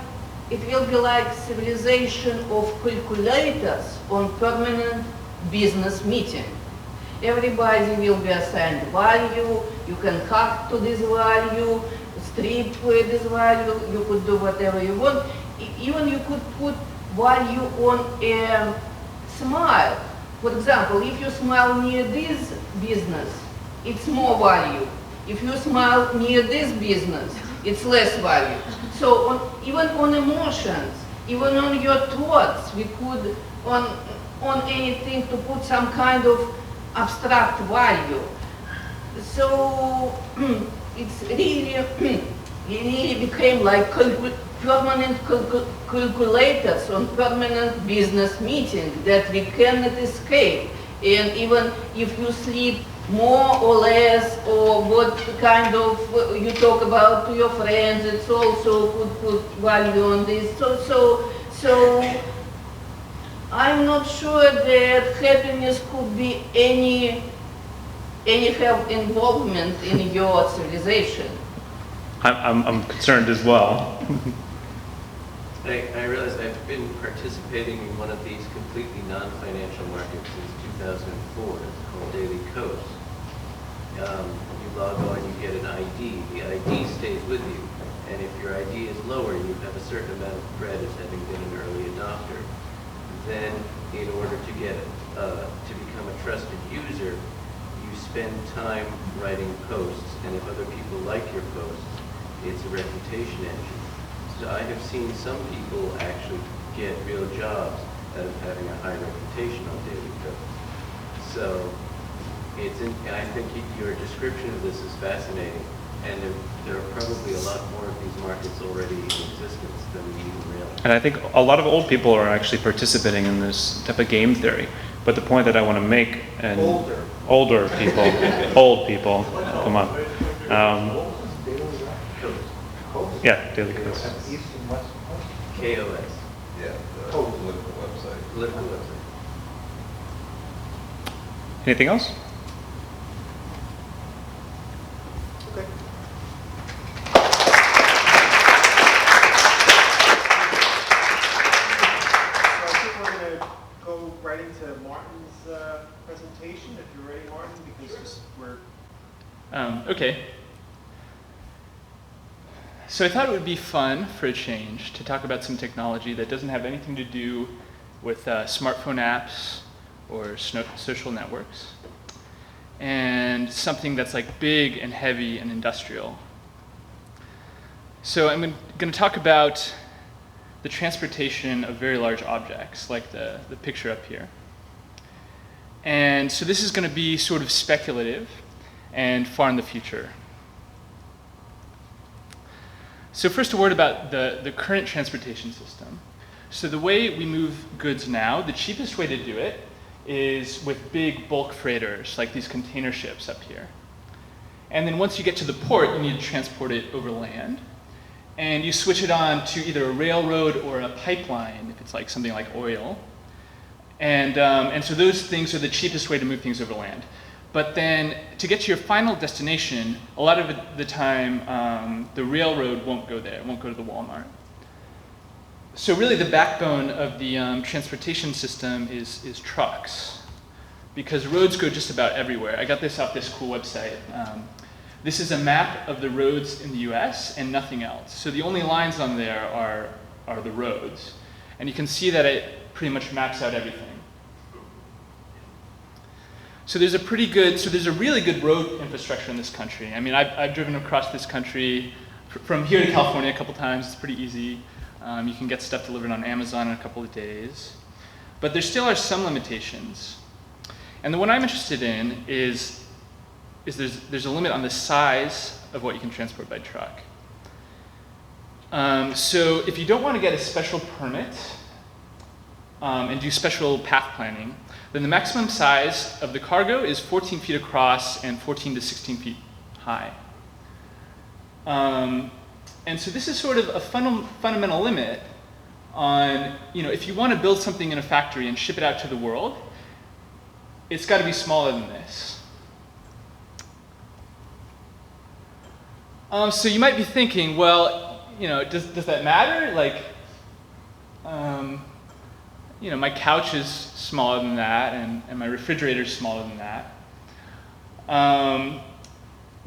it will be like civilization of calculators on permanent business meeting. Everybody will be assigned value, you can hack to this value, strip with this value, you could do whatever you want. Even you could put value on a smile. For example, if you smile near this business, it's more value. If you smile near this business, it's less value. So even on emotions, even on your thoughts, we could, on anything, to put some kind of abstract value. So it's really became like permanent calculators on permanent business meeting that we cannot escape. And even if you sleep more or less, or what kind of you talk about to your friends, it's also could put value on this. So I'm not sure that happiness could be any help involvement in your civilization.
I'm concerned as well.
I realize I've been participating in one of these completely non-financial markets since 2004. It's called Daily Coast. You log on, you get an ID. The ID stays with you. And if your ID is lower, you have a certain amount of credit having been an early adopter. Then, in order to get to become a trusted user, you spend time writing posts. And if other people like your posts, it's a reputation engine. So I have seen some people actually get real jobs out of having a high reputation on Daily Coast. So I think your description of this is fascinating, and there are probably a lot more of these markets already in existence than we even realize.
And I think a lot of old people are actually participating in this type of game theory. But the point that I want to make, and older people, old people, come on. Yeah, Daily Coast.
KOS.
Yeah, the political website.
political website.
Anything else?
Okay. So I think we're going to go right into Martin's presentation, if you're ready, Martin, because we're...
Okay. So I thought it would be fun for a change to talk about some technology that doesn't have anything to do with smartphone apps or social networks, and something that's like big and heavy and industrial. So I'm going to talk about the transportation of very large objects, like the picture up here. And so this is going to be sort of speculative and far in the future. So first, a word about the current transportation system. So the way we move goods now, the cheapest way to do it is with big bulk freighters, like these container ships up here. And then once you get to the port, you need to transport it over land. And you switch it on to either a railroad or a pipeline, if it's like something like oil. And so those things are the cheapest way to move things over land. But then to get to your final destination, a lot of the time, the railroad won't go there, it won't go to the Walmart. So really the backbone of the transportation system is trucks, because roads go just about everywhere. I got this off this cool website. This is a map of the roads in the US and nothing else. So the only lines on there are the roads. And you can see that it pretty much maps out everything. So there's a really good road infrastructure in this country. I mean, I've driven across this country from here to California a couple times. It's pretty easy. You can get stuff delivered on Amazon in a couple of days. But there still are some limitations. And the one I'm interested in is there's a limit on the size of what you can transport by truck. So if you don't want to get a special permit and do special path planning, then the maximum size of the cargo is 14 feet across and 14 to 16 feet high. And so this is sort of a fundamental limit on, if you want to build something in a factory and ship it out to the world, it's got to be smaller than this. So you might be thinking, well, does that matter? Like, my couch is smaller than that, and my refrigerator is smaller than that.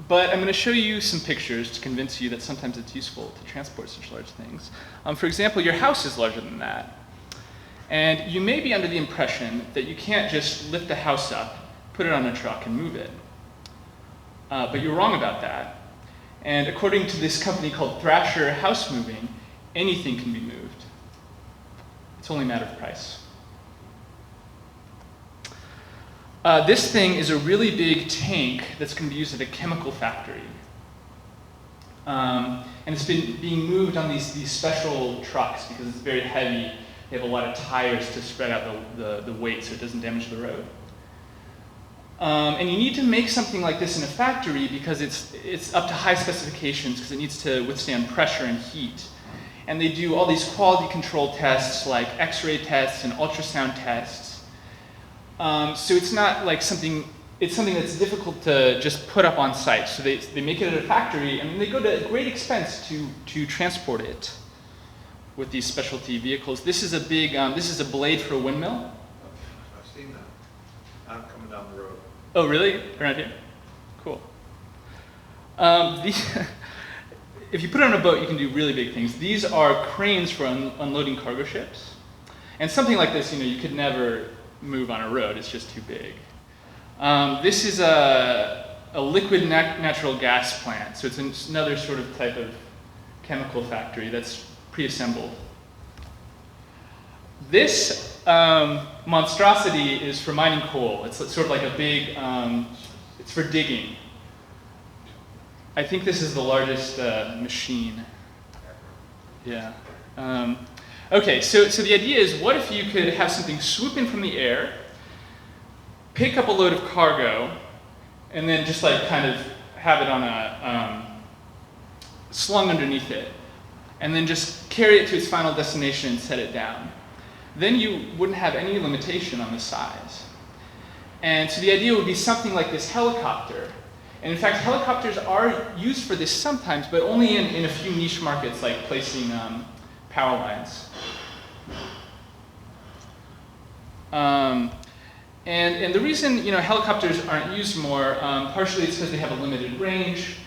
But I'm going to show you some pictures to convince you that sometimes it's useful to transport such large things. For example, your house is larger than that. And you may be under the impression that you can't just lift the house up, put it on a truck, and move it. But you're wrong about that. And according to this company called Thrasher House Moving, anything can be moved. It's only a matter of price. This thing is a really big tank that's going to be used at a chemical factory. And it's been being moved on these special trucks because it's very heavy. They have a lot of tires to spread out the weight so it doesn't damage the road. And you need to make something like this in a factory because it's up to high specifications because it needs to withstand pressure and heat. And they do all these quality control tests like X-ray tests and ultrasound tests. So it's not like something that's difficult to just put up on site. So they make it at a factory and they go to great expense to transport it with these specialty vehicles. This is a blade for a windmill.
I've seen that. I'm coming down the road.
Oh, really? Around here? Cool. If you put it on a boat, you can do really big things. These are cranes for unloading cargo ships. And something like this, you could never move on a road. It's just too big. This is a liquid natural gas plant. So it's another sort of type of chemical factory that's pre-assembled. This monstrosity is for mining coal. It's sort of like a big, it's for digging. I think this is the largest machine. Yeah. Okay, so the idea is, what if you could have something swoop in from the air, pick up a load of cargo, and then just like kind of have it on a, slung underneath it, and then just carry it to its final destination and set it down. then you wouldn't have any limitation on the size. And so the idea would be something like this helicopter. And in fact, helicopters are used for this sometimes, but only in a few niche markets, like placing power lines. And the reason helicopters aren't used more, partially it's because they have a limited range,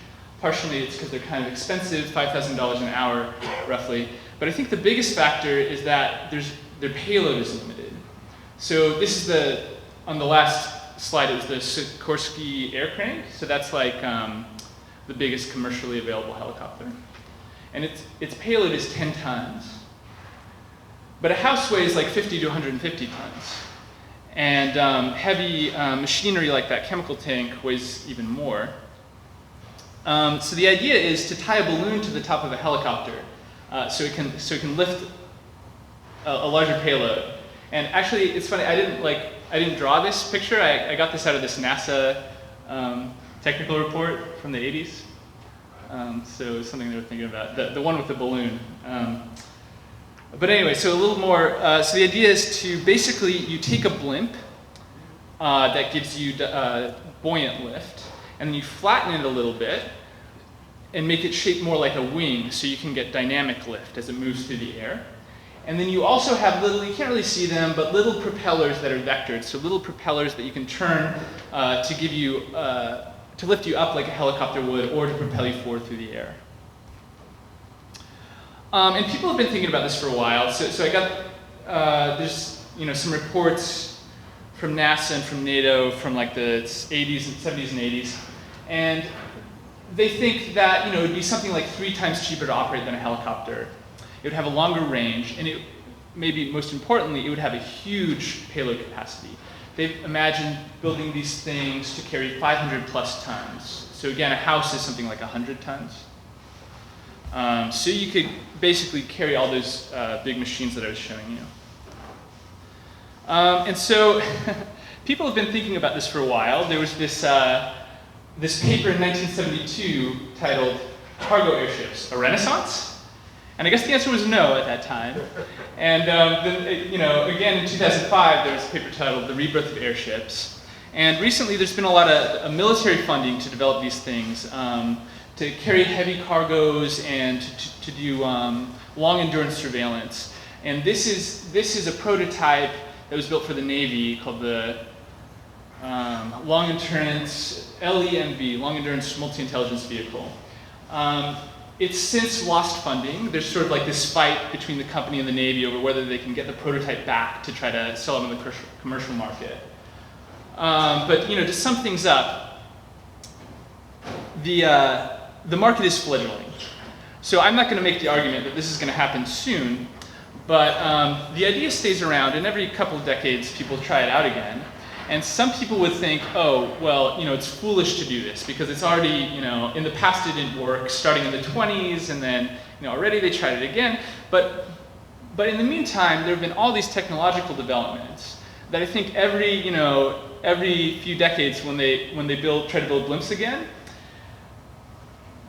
partially it's because they're kind of expensive, $5,000 an hour roughly. But I think the biggest factor is that their payload is limited. So this is on the last slide, it was the Sikorsky air crank. So that's like the biggest commercially available helicopter. And its payload is 10 tons. But a house weighs like 50 to 150 tons. And heavy machinery like that chemical tank weighs even more. So the idea is to tie a balloon to the top of a helicopter so it can lift a larger payload. And actually, it's funny, I didn't draw this picture. I got this out of this NASA technical report from the 80s. So it's something they were thinking about, the one with the balloon. But anyway, so a little more, so the idea is to basically, you take a blimp that gives you buoyant lift, and then you flatten it a little bit and make it shaped more like a wing so you can get dynamic lift as it moves through the air. And then you also have little, you can't really see them, but little propellers that are vectored, so little propellers that you can turn to give you, to lift you up like a helicopter would, or to propel you forward through the air. And people have been thinking about this for a while. So I got, there's some reports from NASA and from NATO from like the 80s and 70s and 80s. And they think that it would be something like 3 times cheaper to operate than a helicopter. It would have a longer range, and maybe most importantly, it would have a huge payload capacity. They've imagined building these things to carry 500 plus tons. So again, a house is something like 100 tons. So you could basically carry all those big machines that I was showing you. And so people have been thinking about this for a while. There was this paper in 1972 titled Cargo Airships, a Renaissance? And I guess the answer was no at that time. And then, again in 2005, there was a paper titled The Rebirth of Airships. And recently there's been a lot of military funding to develop these things, to carry heavy cargoes and to do long endurance surveillance. And this is a prototype that was built for the Navy called the Long Endurance LEMV, Long Endurance Multi-Intelligence Vehicle. It's since lost funding. There's sort of like this fight between the company and the Navy over whether they can get the prototype back to try to sell it in the commercial market. But to sum things up, the market is fledgling. So I'm not going to make the argument that this is going to happen soon, but the idea stays around, and every couple of decades people try it out again. And some people would think, oh, well, it's foolish to do this because it's already, in the past it didn't work, starting in the 20s, and then, already they tried it again. But in the meantime, there have been all these technological developments that I think every few decades when they try to build blimps again,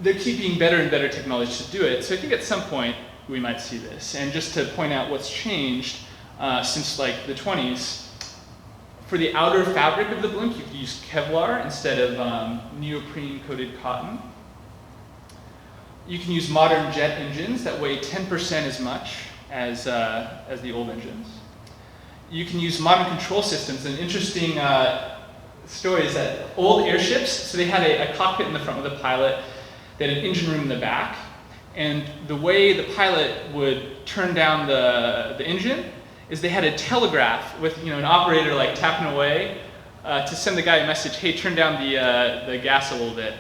they're keeping better and better technology to do it. So I think at some point we might see this. And just to point out what's changed since like the 20s, for the outer fabric of the blimp, you can use Kevlar instead of neoprene-coated cotton. You can use modern jet engines that weigh 10% as much as the old engines. You can use modern control systems. An interesting story is that old airships, so they had a cockpit in the front with a pilot, they had an engine room in the back, and the way the pilot would turn down the engine is they had a telegraph with an operator like tapping away to send the guy a message, hey, turn down the gas a little bit.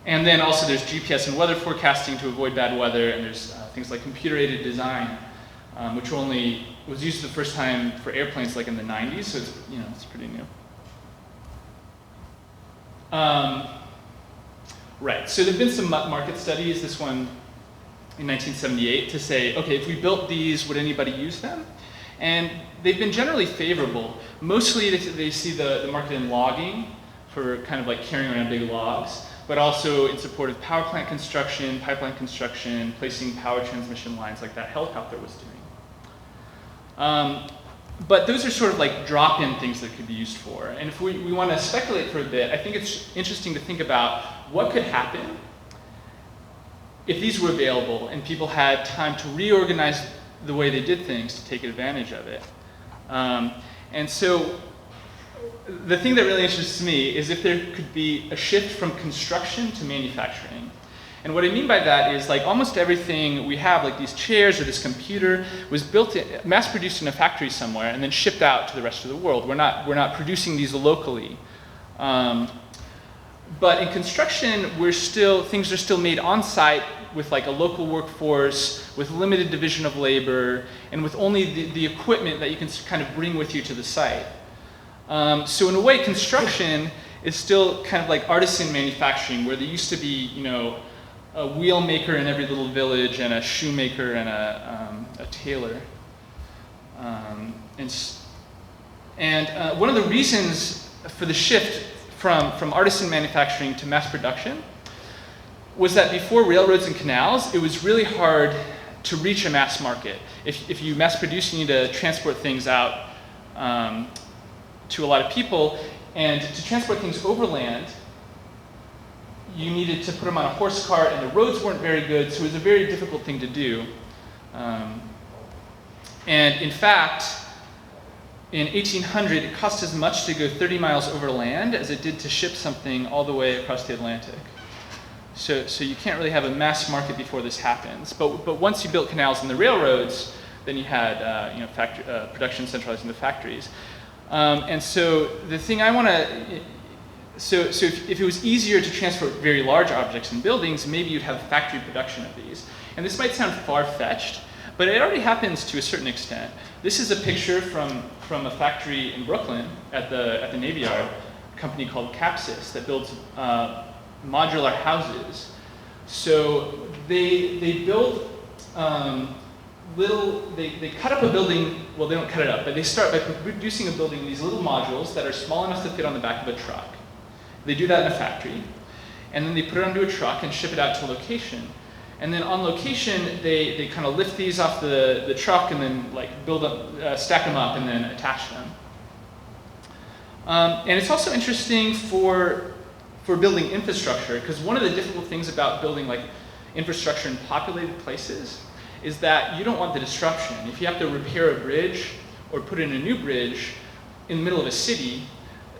And then also there's GPS and weather forecasting to avoid bad weather, and there's things like computer-aided design, which only was used the first time for airplanes like in the 90s, so it's pretty new. Right, so there've been some market studies, this one in 1978, to say, okay, if we built these, would anybody use them? And they've been generally favorable. Mostly they see the market in logging for kind of like carrying around big logs, but also in support of power plant construction, pipeline construction, placing power transmission lines like that helicopter was But those are sort of like drop-in things that could be used for. And if we want to speculate for a bit, I think it's interesting to think about what could happen if these were available and people had time to reorganize the way they did things to take advantage of it. And so the thing that really interests me is if there could be a shift from construction to manufacturing. And what I mean by that is like almost everything we have, like these chairs or this computer, was mass-produced in a factory somewhere and then shipped out to the rest of the world. We're not producing these locally. But in construction, things are still made on-site with like a local workforce, with limited division of labor, and with only the equipment that you can kind of bring with you to the site. So in a way, construction is still kind of like artisan manufacturing, where there used to be, a wheel maker in every little village, and a shoemaker, and a tailor. And one of the reasons for the shift from artisan manufacturing to mass production was that before railroads and canals, it was really hard to reach a mass market. If you mass produce, you need to transport things out to a lot of people, and to transport things overland, you needed to put them on a horse cart, and the roads weren't very good, so it was a very difficult thing to do. And in fact, in 1800, it cost as much to go 30 miles over land as it did to ship something all the way across the Atlantic. So you can't really have a mass market before this happens. But once you built canals and the railroads, then you had production centralized in the factories. And so the thing I want to, so if it was easier to transport very large objects in buildings, maybe you'd have factory production of these. And this might sound far-fetched, but it already happens to a certain extent. This is a picture from a factory in Brooklyn at the Navy Yard, a company called Capsys that builds modular houses. So they build they cut up a building, well, they don't cut it up, but they start by producing a building in these little modules that are small enough to fit on the back of a truck. They do that in a factory, and then they put it onto a truck and ship it out to a location. And then on location, they kind of lift these off the truck and then like stack them up and then attach them. And it's also interesting for building infrastructure, because one of the difficult things about building like infrastructure in populated places is that you don't want the disruption. If you have to repair a bridge or put in a new bridge in the middle of a city,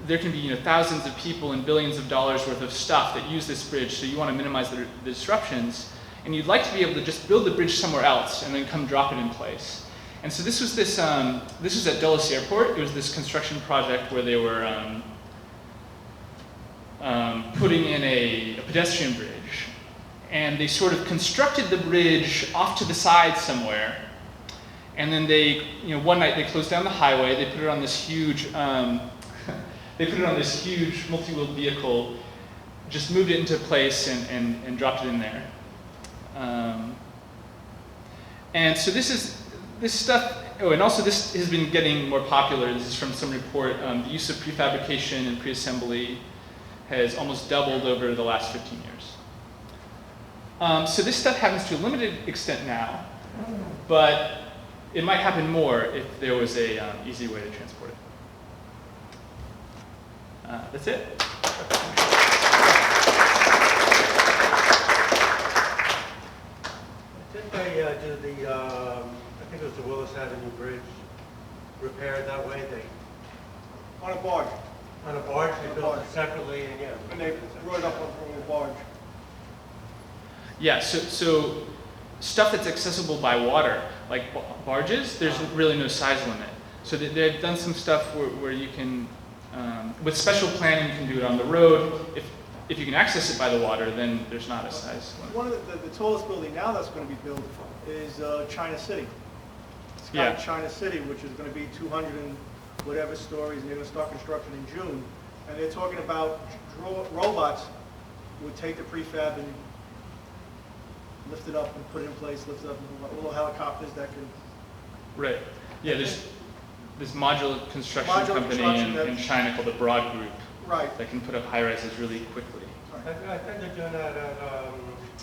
there can be thousands of people and billions of dollars worth of stuff that use this bridge, so you want to minimize the disruptions. And you'd like to be able to just build the bridge somewhere else and then come drop it in place. And so this was this was at Dulles Airport. It was this construction project where they were putting in a pedestrian bridge. And they sort of constructed the bridge off to the side somewhere. And then they, one night they closed down the highway. They put it on this huge, multi-wheeled vehicle, just moved it into place and dropped it in there. And so this stuff, and also this has been getting more popular. This is from some report. The use of prefabrication and preassembly has almost doubled over the last 15 years. So this stuff happens to a limited extent now, but it might happen more if there was a easy way to transport it. That's it.
Didn't they do the, I think it was the Willis Avenue Bridge repaired that way?
On a barge.
On a barge, they built it separately, and yeah.
And they brought it up on a barge.
Yeah, so stuff that's accessible by water, like barges, there's really no size limit. So they've done some stuff where you can, with special planning, you can do it on the road. If you can access it by the water, then there's not a size limit.
One of the tallest building now that's going to be built is China City. It's got China City, which is going to be 200 and whatever stories, and they're going to start construction in June. And they're talking about robots who would take the prefab and lift it up and put it in place, lift it up, and little helicopters that can...
Right. Yeah, there's this modular construction company in China called the Broad Group.
Right.
That can put up high-rises really quickly.
Right.
I think they're doing that at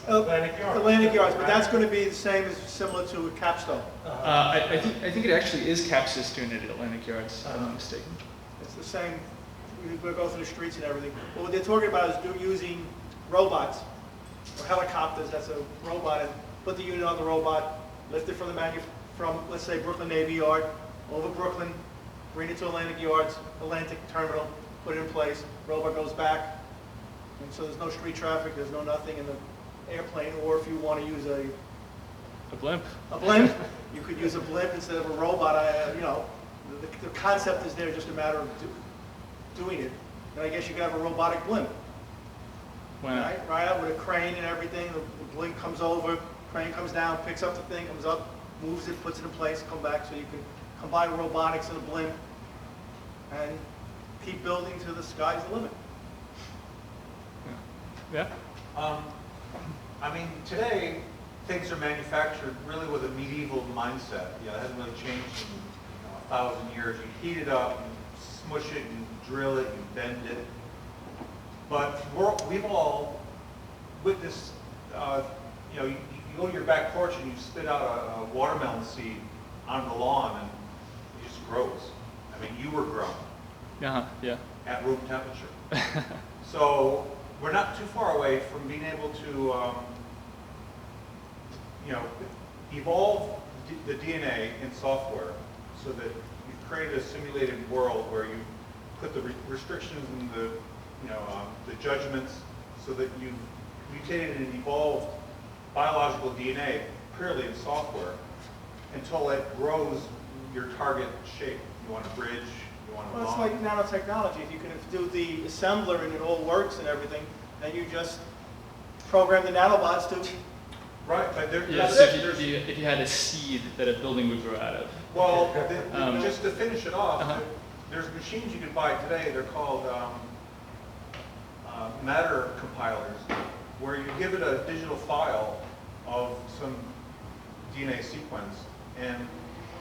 Oh,
Atlantic Yards.
Atlantic Yards, but that's going to be the same as similar to a Capstone.
I think it actually is Capsys doing it at Atlantic Yards, if I'm not mistaken.
It's the same, we go through the streets and everything. But what they're talking about is using robots, or helicopters, that's a robot, and put the unit on the robot, lift it from let's say, Brooklyn Navy Yard, over Brooklyn, bring it to Atlantic Yards, Atlantic Terminal, put it in place, robot goes back, and so there's no street traffic, there's no nothing in the airplane, or if you want to use a
blimp.
A blimp, you could use a blimp instead of a robot, you know, the concept is there, just a matter of doing it. And I guess you could have a robotic blimp.
Why not?
Right out with a crane and everything, the blimp comes over, crane comes down, picks up the thing, comes up, moves it, puts it in place, come back, so you can combine robotics and a blimp and keep building to the sky's the limit.
Yeah?
I mean, today, things are manufactured really with a medieval mindset. It hasn't really changed in 1,000 years. You heat it up, you smush it, you drill it, you bend it. But we've all witnessed, you go to your back porch and you spit out a watermelon seed on the lawn and it just grows. I mean, you were grown.
Yeah.
At room temperature. So we're not too far away from being able to, evolve the DNA in software so that you've created a simulated world where you put the restrictions and the judgments so that you've mutated and evolved biological DNA purely in software until it grows your target shape. You want a bridge, you want a
Well, it's
long.
like nanotechnology. If you can do the assembler and it all works and everything, then you just program the nanobots to.
Right, but
Yeah, so if you had a seed that a building would grow out of.
Well, just to finish it off, there's machines you can buy today. They're called matter compilers, where you give it a digital file of some DNA sequence, and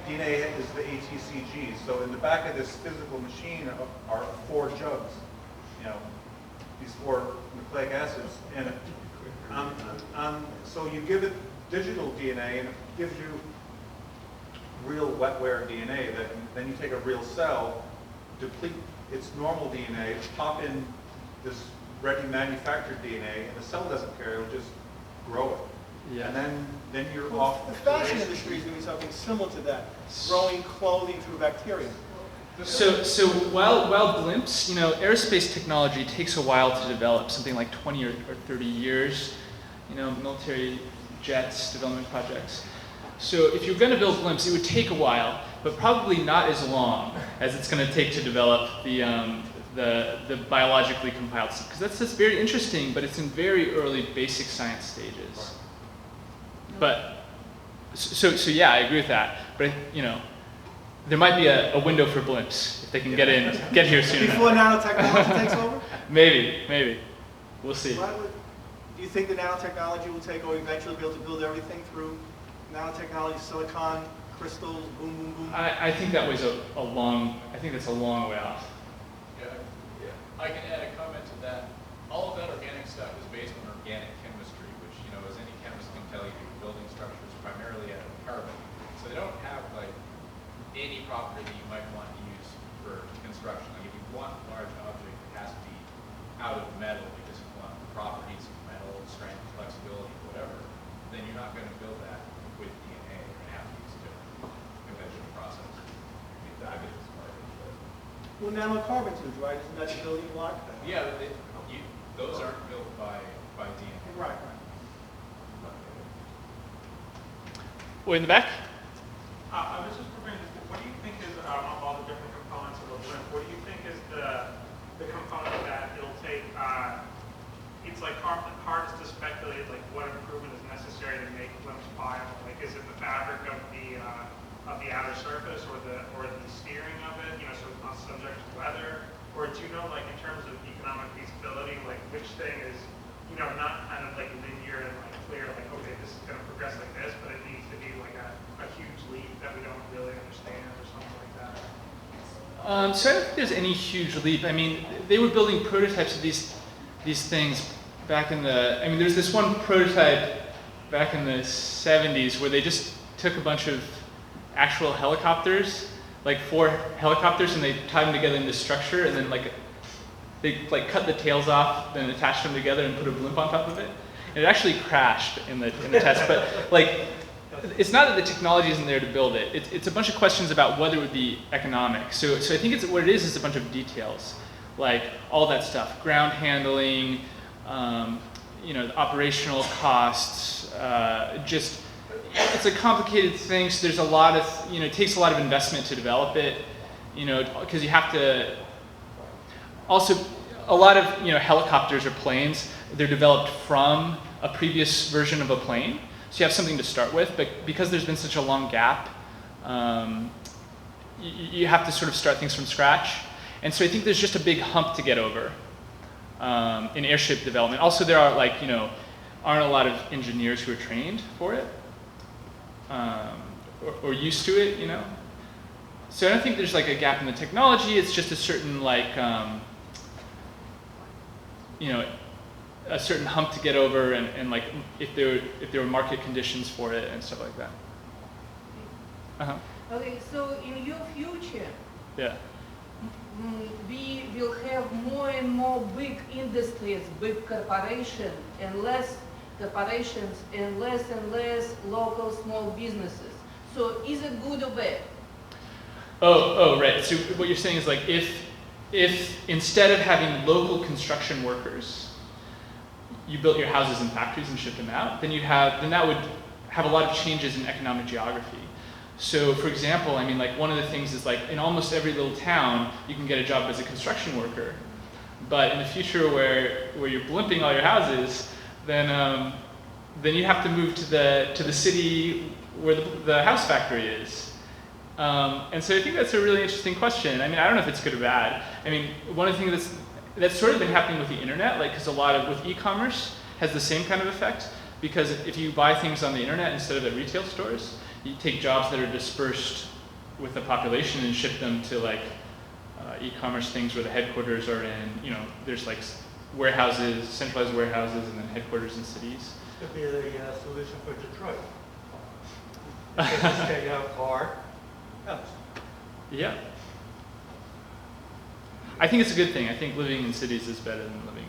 DNA is the ATCG. So in the back of this physical machine are 4 jugs, these 4 nucleic acids, and so you give it digital DNA, and it gives you real wetware DNA. Then you take a real cell, deplete its normal DNA, pop in this ready manufactured DNA, and the cell doesn't care; it'll just grow it.
Yeah.
And then you're off.
The fashion industry is doing something similar to that, growing clothing through bacteria.
So while blimps, aerospace technology takes a while to develop, something like 20 or 30 years, military jets, development projects. So if you're going to build blimps, it would take a while, but probably not as long as it's going to take to develop the biologically compiled stuff. Because that's very interesting, but it's in very early basic science stages. But, so yeah, I agree with that. But, there might be a window for blimps if they can get here soon enough.
Before nanotechnology takes over?
Maybe. We'll see.
Do you think the nanotechnology will take over, eventually be able to build everything through nanotechnology, silicon, crystals, boom, boom, boom?
I think that was that's a long way off.
Yeah. I can add a comment to that. All of that organic stuff is based on organic chemistry, which, as any chemist can tell you, building structures primarily out of carbon. So they don't have any property that you might want to use for construction. If you want a large object, it has to be out of metal because you want the properties of metal, strength, flexibility, whatever. Then you're not going to build that with DNA. You're going to have to use a different conventional process. I bet it's part of it.
Well, nanocarbon tubes, right? Isn't that the building block?
Yeah, those aren't built by DNA.
Right.
Way in the back?
I was just wondering, what do you think is, of all the different components of a blimp, what do you think is the component that it'll take, it's hardest to speculate, what improvement is necessary to make blimps viable? Is it the fabric of the outer surface or the steering of it, so it's not subject to weather? Or do you know, in terms of economic feasibility, which thing is, not kind of linear and clear, okay, this is going to progress like this, but it needs to be a huge leap that we don't really understand or something like that?
So I don't think there's any huge leap. I mean, they were building prototypes of these things back in the, I mean, there's this one prototype back in the 70s where they just took a bunch of actual helicopters, like 4 helicopters, and they tied them together in this structure, and then they cut the tails off, then attached them together and put a blimp on top of it. And it actually crashed in the test, but like, it's not that the technology isn't there to build it. It's a bunch of questions about whether it would be economic. So I think what it is a bunch of details, like all that stuff, ground handling, the operational costs, just, it's a complicated thing, so there's a lot of, it takes a lot of investment to develop it, because you have to, also, a lot of, helicopters or planes, they're developed from a previous version of a plane, so you have something to start with, but because there's been such a long gap, you have to sort of start things from scratch, and so I think there's just a big hump to get over in airship development. Also, there are aren't a lot of engineers who are trained for it, or used to it, So I don't think there's like a gap in the technology, it's just a certain a certain hump to get over, and like if there were market conditions for it and stuff like that.
Okay, so in your future,
yeah,
we will have more and more big industries, big corporations, and less corporations, and less local small businesses. So is it good or bad?
Oh, right. So what you're saying is like if instead of having local construction workers, you built your houses in factories and shipped them out, then that would have a lot of changes in economic geography. So for example, I mean, like one of the things is like in almost every little town, you can get a job as a construction worker. But in the future where you're blimping all your houses, then you have to move to the city where the house factory is. And so I think that's a really interesting question. I mean, I don't know if it's good or bad. I mean, one of the things that's sort of been happening with the internet, like, because with e-commerce has the same kind of effect, because if you buy things on the internet instead of at retail stores, you take jobs that are dispersed with the population and ship them to like e-commerce things where the headquarters are in, there's like warehouses, centralized warehouses, and then headquarters in cities.
This could be the solution for Detroit. Just take out car, house.
Yeah. I think it's a good thing. I think living in cities is better than living in.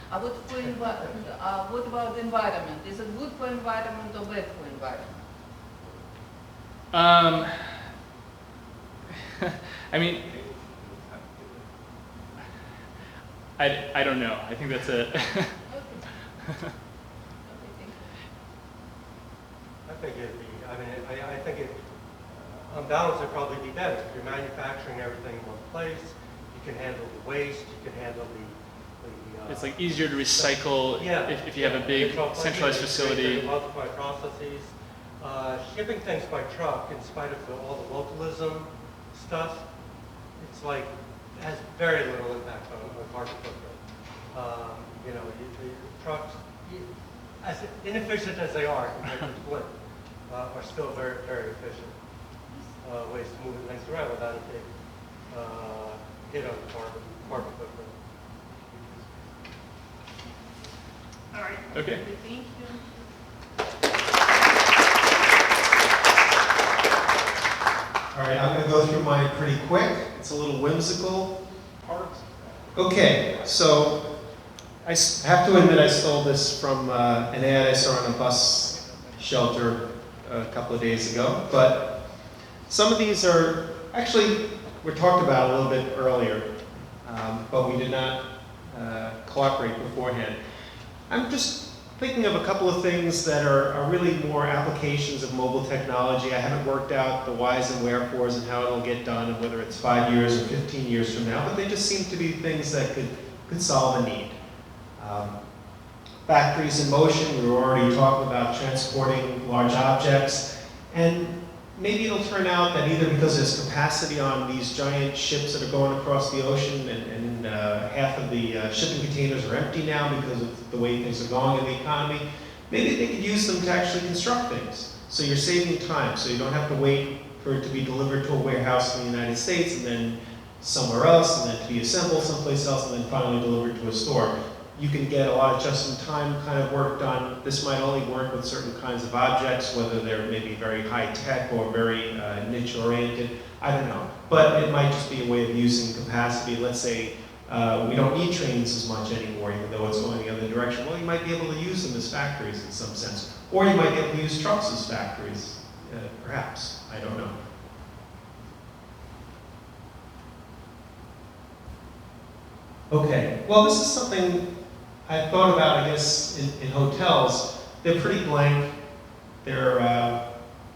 What about the environment? Is it good for environment or bad for environment?
I mean, I don't know. I think that's a.
I think it, on balance, it'd probably be better. If you're manufacturing everything in one place, you can handle the waste, you can handle the
it's like easier to recycle if you have a big centralized facility.
Multiply processes. Shipping things by truck, in spite of all the localism stuff, it's like, it has very little impact on carbon footprint. The trucks, as inefficient as they are compared to the blimp, are still very, very efficient ways to move things around without a big hit on the carbon footprint.
All right.
Okay.
Thank you.
All right, I'm going to go through mine pretty quick. It's a little whimsical. Okay, so I have to admit I stole this from an ad I saw on a bus shelter a couple of days ago. But some of these were talked about a little bit earlier, but we did not cooperate beforehand. I'm just thinking of a couple of things that are really more applications of mobile technology. I haven't worked out the whys and wherefores and how it'll get done and whether it's 5 years or 15 years from now, but they just seem to be things that could solve a need. Factories in motion, we were already talking about transporting large objects, and maybe it'll turn out that either because there's capacity on these giant ships that are going across the ocean and half of the shipping containers are empty now because of the way things are going in the economy, maybe they could use them to actually construct things. So you're saving time, so you don't have to wait for it to be delivered to a warehouse in the United States and then somewhere else, and then to be assembled someplace else, and then finally delivered to a store. You can get a lot of just-in-time kind of work done. This might only work with certain kinds of objects, whether they're maybe very high-tech or very niche-oriented. I don't know. But it might just be a way of using capacity. Let's say we don't need trains as much anymore, even though it's going the other direction. Well, you might be able to use them as factories in some sense. Or you might be able to use trucks as factories, perhaps. I don't know. Okay, well, this is something I thought about, I guess, in hotels. They're pretty blank. They're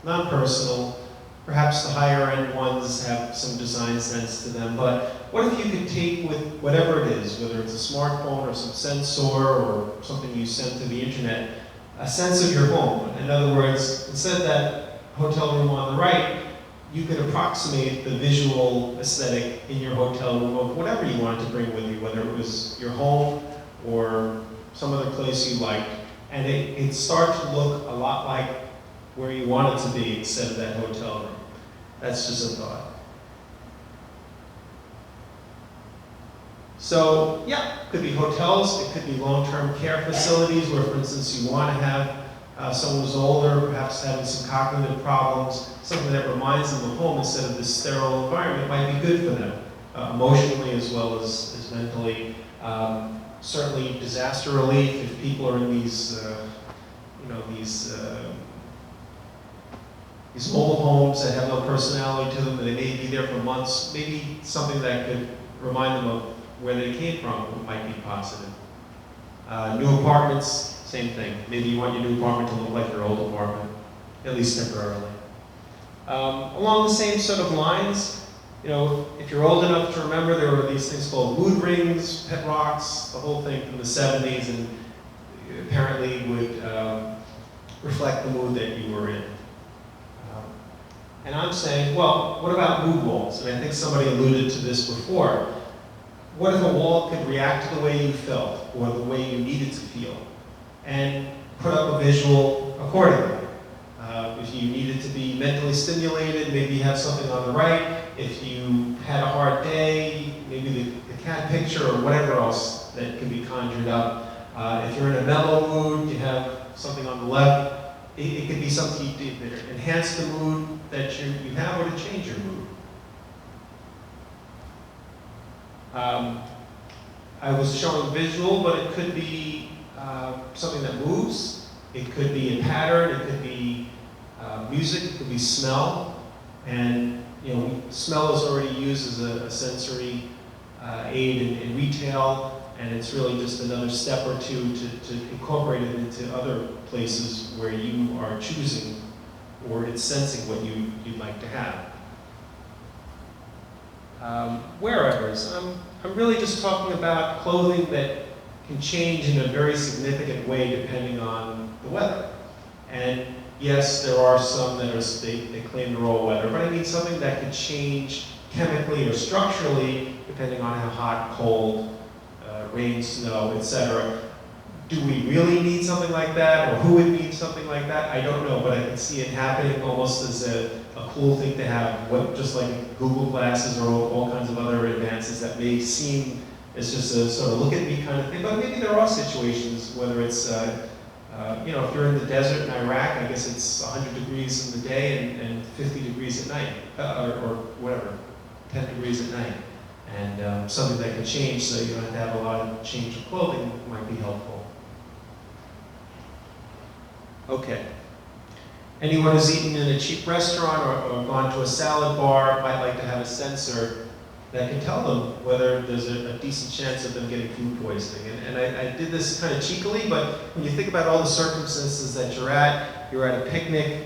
non-personal. Perhaps the higher end ones have some design sense to them, but what if you could take with whatever it is, whether it's a smartphone or some sensor or something you send to the internet, a sense of your home. In other words, instead of that hotel room on the right, you could approximate the visual aesthetic in your hotel room of whatever you wanted to bring with you, whether it was your home or some other place you liked. And it started to look a lot like where you want it to be instead of that hotel room. That's just a thought. So, yeah, it could be hotels, it could be long-term care facilities where, for instance, you want to have someone who's older, perhaps having some cognitive problems, something that reminds them of home instead of this sterile environment might be good for them, emotionally as well as mentally. Certainly disaster relief if people are in these mobile homes that have no personality to them, and they may be there for months. Maybe something that could remind them of where they came from might be positive. New apartments, same thing. Maybe you want your new apartment to look like your old apartment, at least temporarily. Along the same sort of lines, you know, if you're old enough to remember, there were these things called mood rings, pet rocks, the whole thing from the 70s, and apparently would reflect the mood that you were in. And I'm saying, well, what about mood walls? And I think somebody alluded to this before. What if a wall could react to the way you felt, or the way you needed to feel, and put up a visual accordingly? If you needed to be mentally stimulated, maybe you have something on the right. If you had a hard day, maybe the cat picture or whatever else that can be conjured up. If you're in a mellow mood, you have something on the left. It could be something you did to enhance the mood that you have or to change your mood. I was showing visual, but it could be something that moves. It could be a pattern. It could be music. It could be smell. And you know, smell is already used as a sensory aid in retail. And it's really just another step or two to incorporate it into other places where you are choosing or it's sensing what you'd like to have. Wearables. I'm really just talking about clothing that can change in a very significant way depending on the weather. And yes, there are some that they claim they're all weather, but I mean something that could change chemically or structurally depending on how hot, cold, rain, snow, etc. Do we really need something like that, or who would need something like that? I don't know, but I can see it happening almost as a cool thing to have, just like Google Glasses or all kinds of other advances that may seem as just a sort of look at me kind of thing, but maybe there are situations, whether it's, if you're in the desert in Iraq, I guess it's 100 degrees in the day and 50 degrees at night, or whatever, 10 degrees at night. And something that can change so you don't have to have a lot of change of clothing might be helpful. Okay. Anyone who's eaten in a cheap restaurant or gone to a salad bar might like to have a sensor that can tell them whether there's a decent chance of them getting food poisoning. And I did this kind of cheekily, but when you think about all the circumstances that you're at a picnic,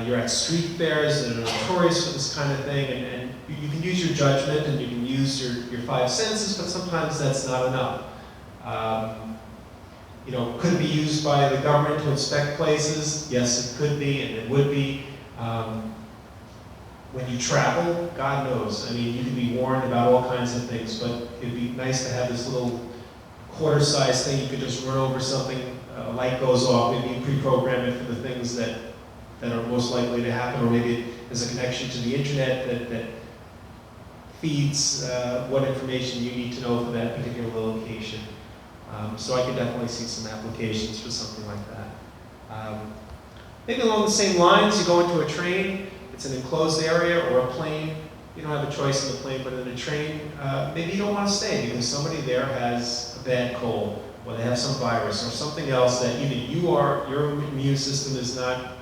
you're at street fairs that are notorious for this kind of thing, and you can use your judgment and you can use your five senses, but sometimes that's not enough. Could it be used by the government to inspect places? Yes, it could be, and it would be. When you travel, God knows. I mean, you can be warned about all kinds of things, but it'd be nice to have this little quarter-size thing. You could just run over something, a light goes off, maybe you pre-program it for the things that are most likely to happen, or maybe there's a connection to the internet that feeds what information you need to know for that particular location. So I could definitely see some applications for something like that. Maybe along the same lines, you go into a train, it's an enclosed area, or a plane. You don't have a choice in the plane, but in a train, maybe you don't want to stay because somebody there has a bad cold, or they have some virus, or something else that either your immune system is not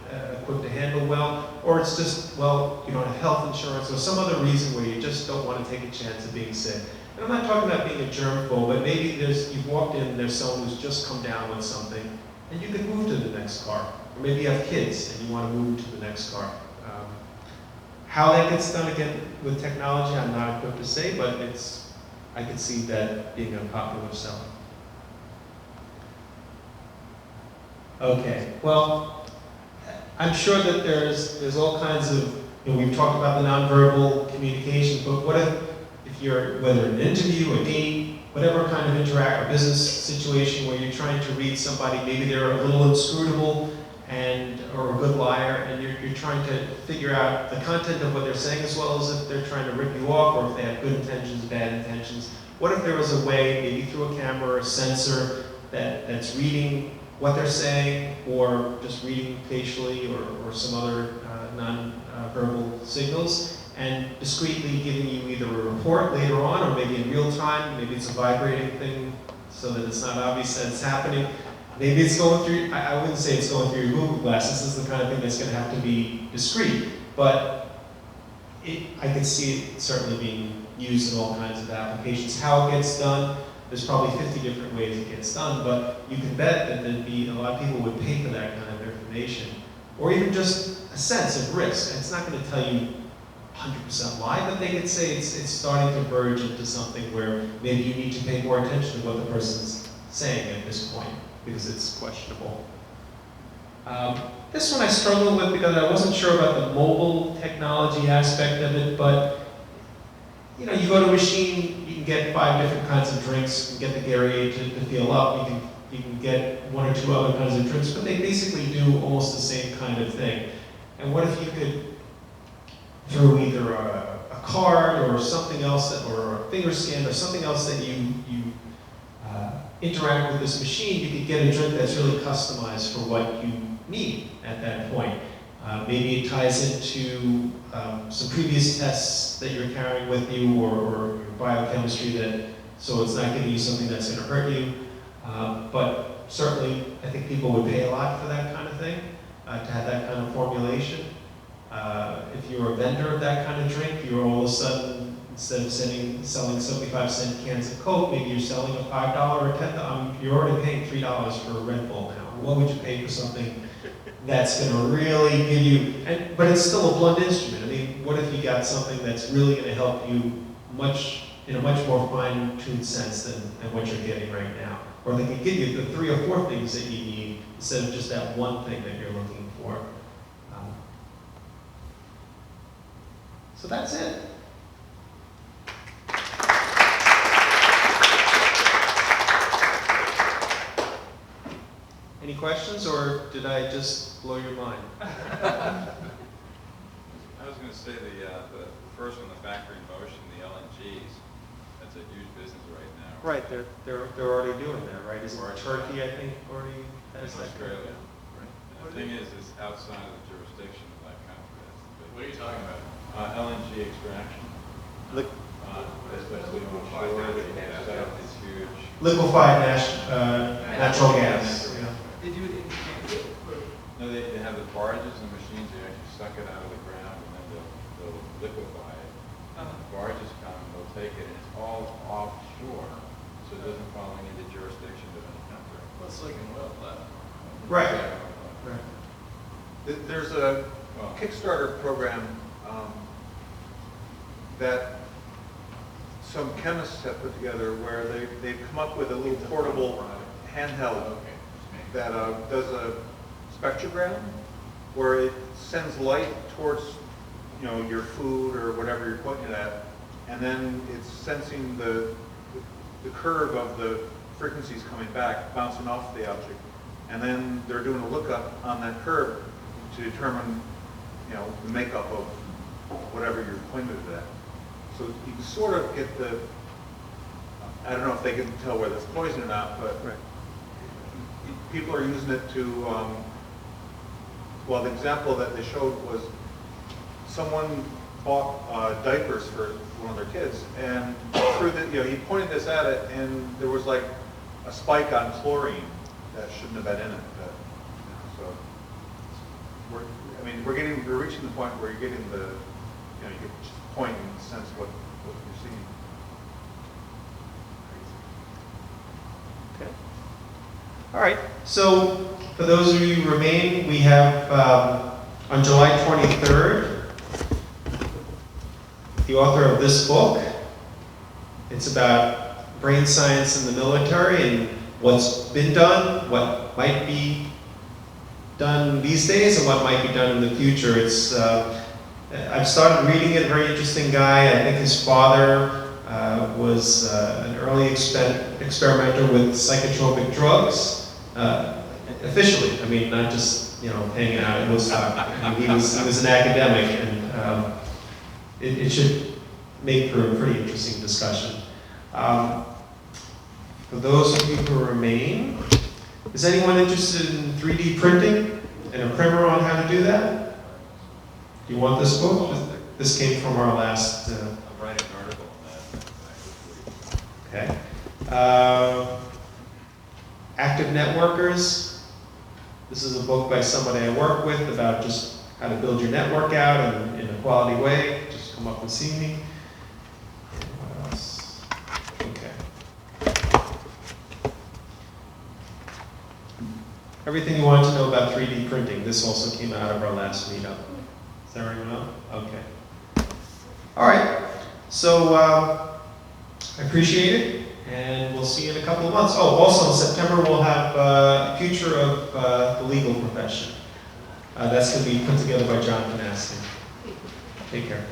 equipped to handle well, or it's just, well, you don't have health insurance, or some other reason where you just don't want to take a chance of being sick. And I'm not talking about being a germaphobe, but maybe you've walked in and there's someone who's just come down with something, and you can move to the next car. Or maybe you have kids and you want to move to the next car. How that gets done again with technology, I'm not equipped to say, but I could see that being a popular seller. Okay, well, I'm sure that there's all kinds of, we've talked about the nonverbal communication, but what if you're, whether an interview, a date, whatever kind of or business situation where you're trying to read somebody, maybe they're a little inscrutable or a good liar, and you're trying to figure out the content of what they're saying as well as if they're trying to rip you off or if they have good intentions, bad intentions. What if there was a way, maybe through a camera or a sensor, that's reading what they're saying, or just reading facially or some other non-verbal signals, and discreetly giving you either a report later on, or maybe in real time, maybe it's a vibrating thing so that it's not obvious that it's happening. Maybe it's going through, I wouldn't say it's going through your Google Glass. This is the kind of thing that's going to have to be discreet, but I could see it certainly being used in all kinds of applications. How it gets done, there's probably 50 different ways it gets done, but you can bet that there'd be a lot of people would pay for that kind of information, or even just a sense of risk. It's not going to tell you 100% lie, but they could say it's starting to verge into something where maybe you need to pay more attention to what the person's saying at this point, because it's questionable. This one I struggled with because I wasn't sure about the mobile technology aspect of it, but you go to a machine, you can get 5 different kinds of drinks, you can get the Gatorade to fill up, you can get 1 or 2 other kinds of drinks, but they basically do almost the same kind of thing. And what if you could, through either a card or something else, or a finger scan or something else that you interact with this machine, you could get a drink that's really customized for what you need at that point. Maybe it ties into some previous tests that you're carrying with you, or biochemistry, so it's not giving you something that's going to hurt you. But certainly, I think people would pay a lot for that kind of thing, to have that kind of formulation. If you're a vendor of that kind of drink, you're all of a sudden, instead of selling 75-cent cans of Coke, maybe you're selling a $5 or $10. You're already paying $3 for a Red Bull now. What would you pay for something that's going to really give you, but it's still a blunt instrument. I mean, what if you got something that's really going to help you in a much more fine-tuned sense than what you're getting right now? Or they can give you the 3 or 4 things that you need instead of just that one thing that you're looking for. So that's it. Any questions, or did I just blow your mind?
I was going to say the first one, the factory in motion, the LNGs, that's a huge business right now.
Right, they're already doing that, right? Isn't Turkey, I think, already has that?
Australia. Right. And the thing is, it's outside of the jurisdiction of that country.
What are you talking about?
LNG extraction. Especially offshore, they have set up these huge.
Liquefied natural gas. Yeah.
They do it in
No, they have the barges and machines, they actually suck it out of the ground and then they'll liquefy it. And the barges come and they'll take it, and it's all offshore, so it doesn't fall into the jurisdiction of any country.
Well, it's like an oil platform.
Right.
There's a Kickstarter program that some chemists have put together where they've come up with a little portable handheld that does a spectrogram where it sends light towards your food or whatever you're putting it at, and then it's sensing the curve of the frequencies coming back, bouncing off the object, and then they're doing a lookup on that curve to determine the makeup of whatever you're pointed at. So So you can sort of get the, I don't know if they can tell whether it's poison or not, but people are using it to, well, the example that they showed was someone bought diapers for one of their kids, and through the, he pointed this at it, and there was like a spike on chlorine that shouldn't have been in it. So we're reaching the point where you're getting the, you get just point and sense what you're seeing.
Okay. All right. So for those of you who remain, we have on July 23rd, the author of this book. It's about brain science in the military and what's been done, what might be done these days, and what might be done in the future. It's I've started reading it. Very interesting guy. I think his father was an early experimenter with psychotropic drugs. Officially, I mean, not just hanging out in Woodstock. He was an academic, and it should make for a pretty interesting discussion. For those of you who remain, is anyone interested in 3D printing and a primer on how to do that? Do you want this book? This came from our last.
I'm writing an article on that.
Okay. Active Networkers. This is a book by somebody I work with about just how to build your network out in a quality way. Just come up and see me. What else? Okay. Everything you want to know about 3D printing. This also came out of our last meetup. Is there anyone else? Okay. All right. So I appreciate it, and we'll see you in a couple of months. Oh, also in September we'll have Future of the Legal Profession. That's going to be put together by John Canassi. Take care.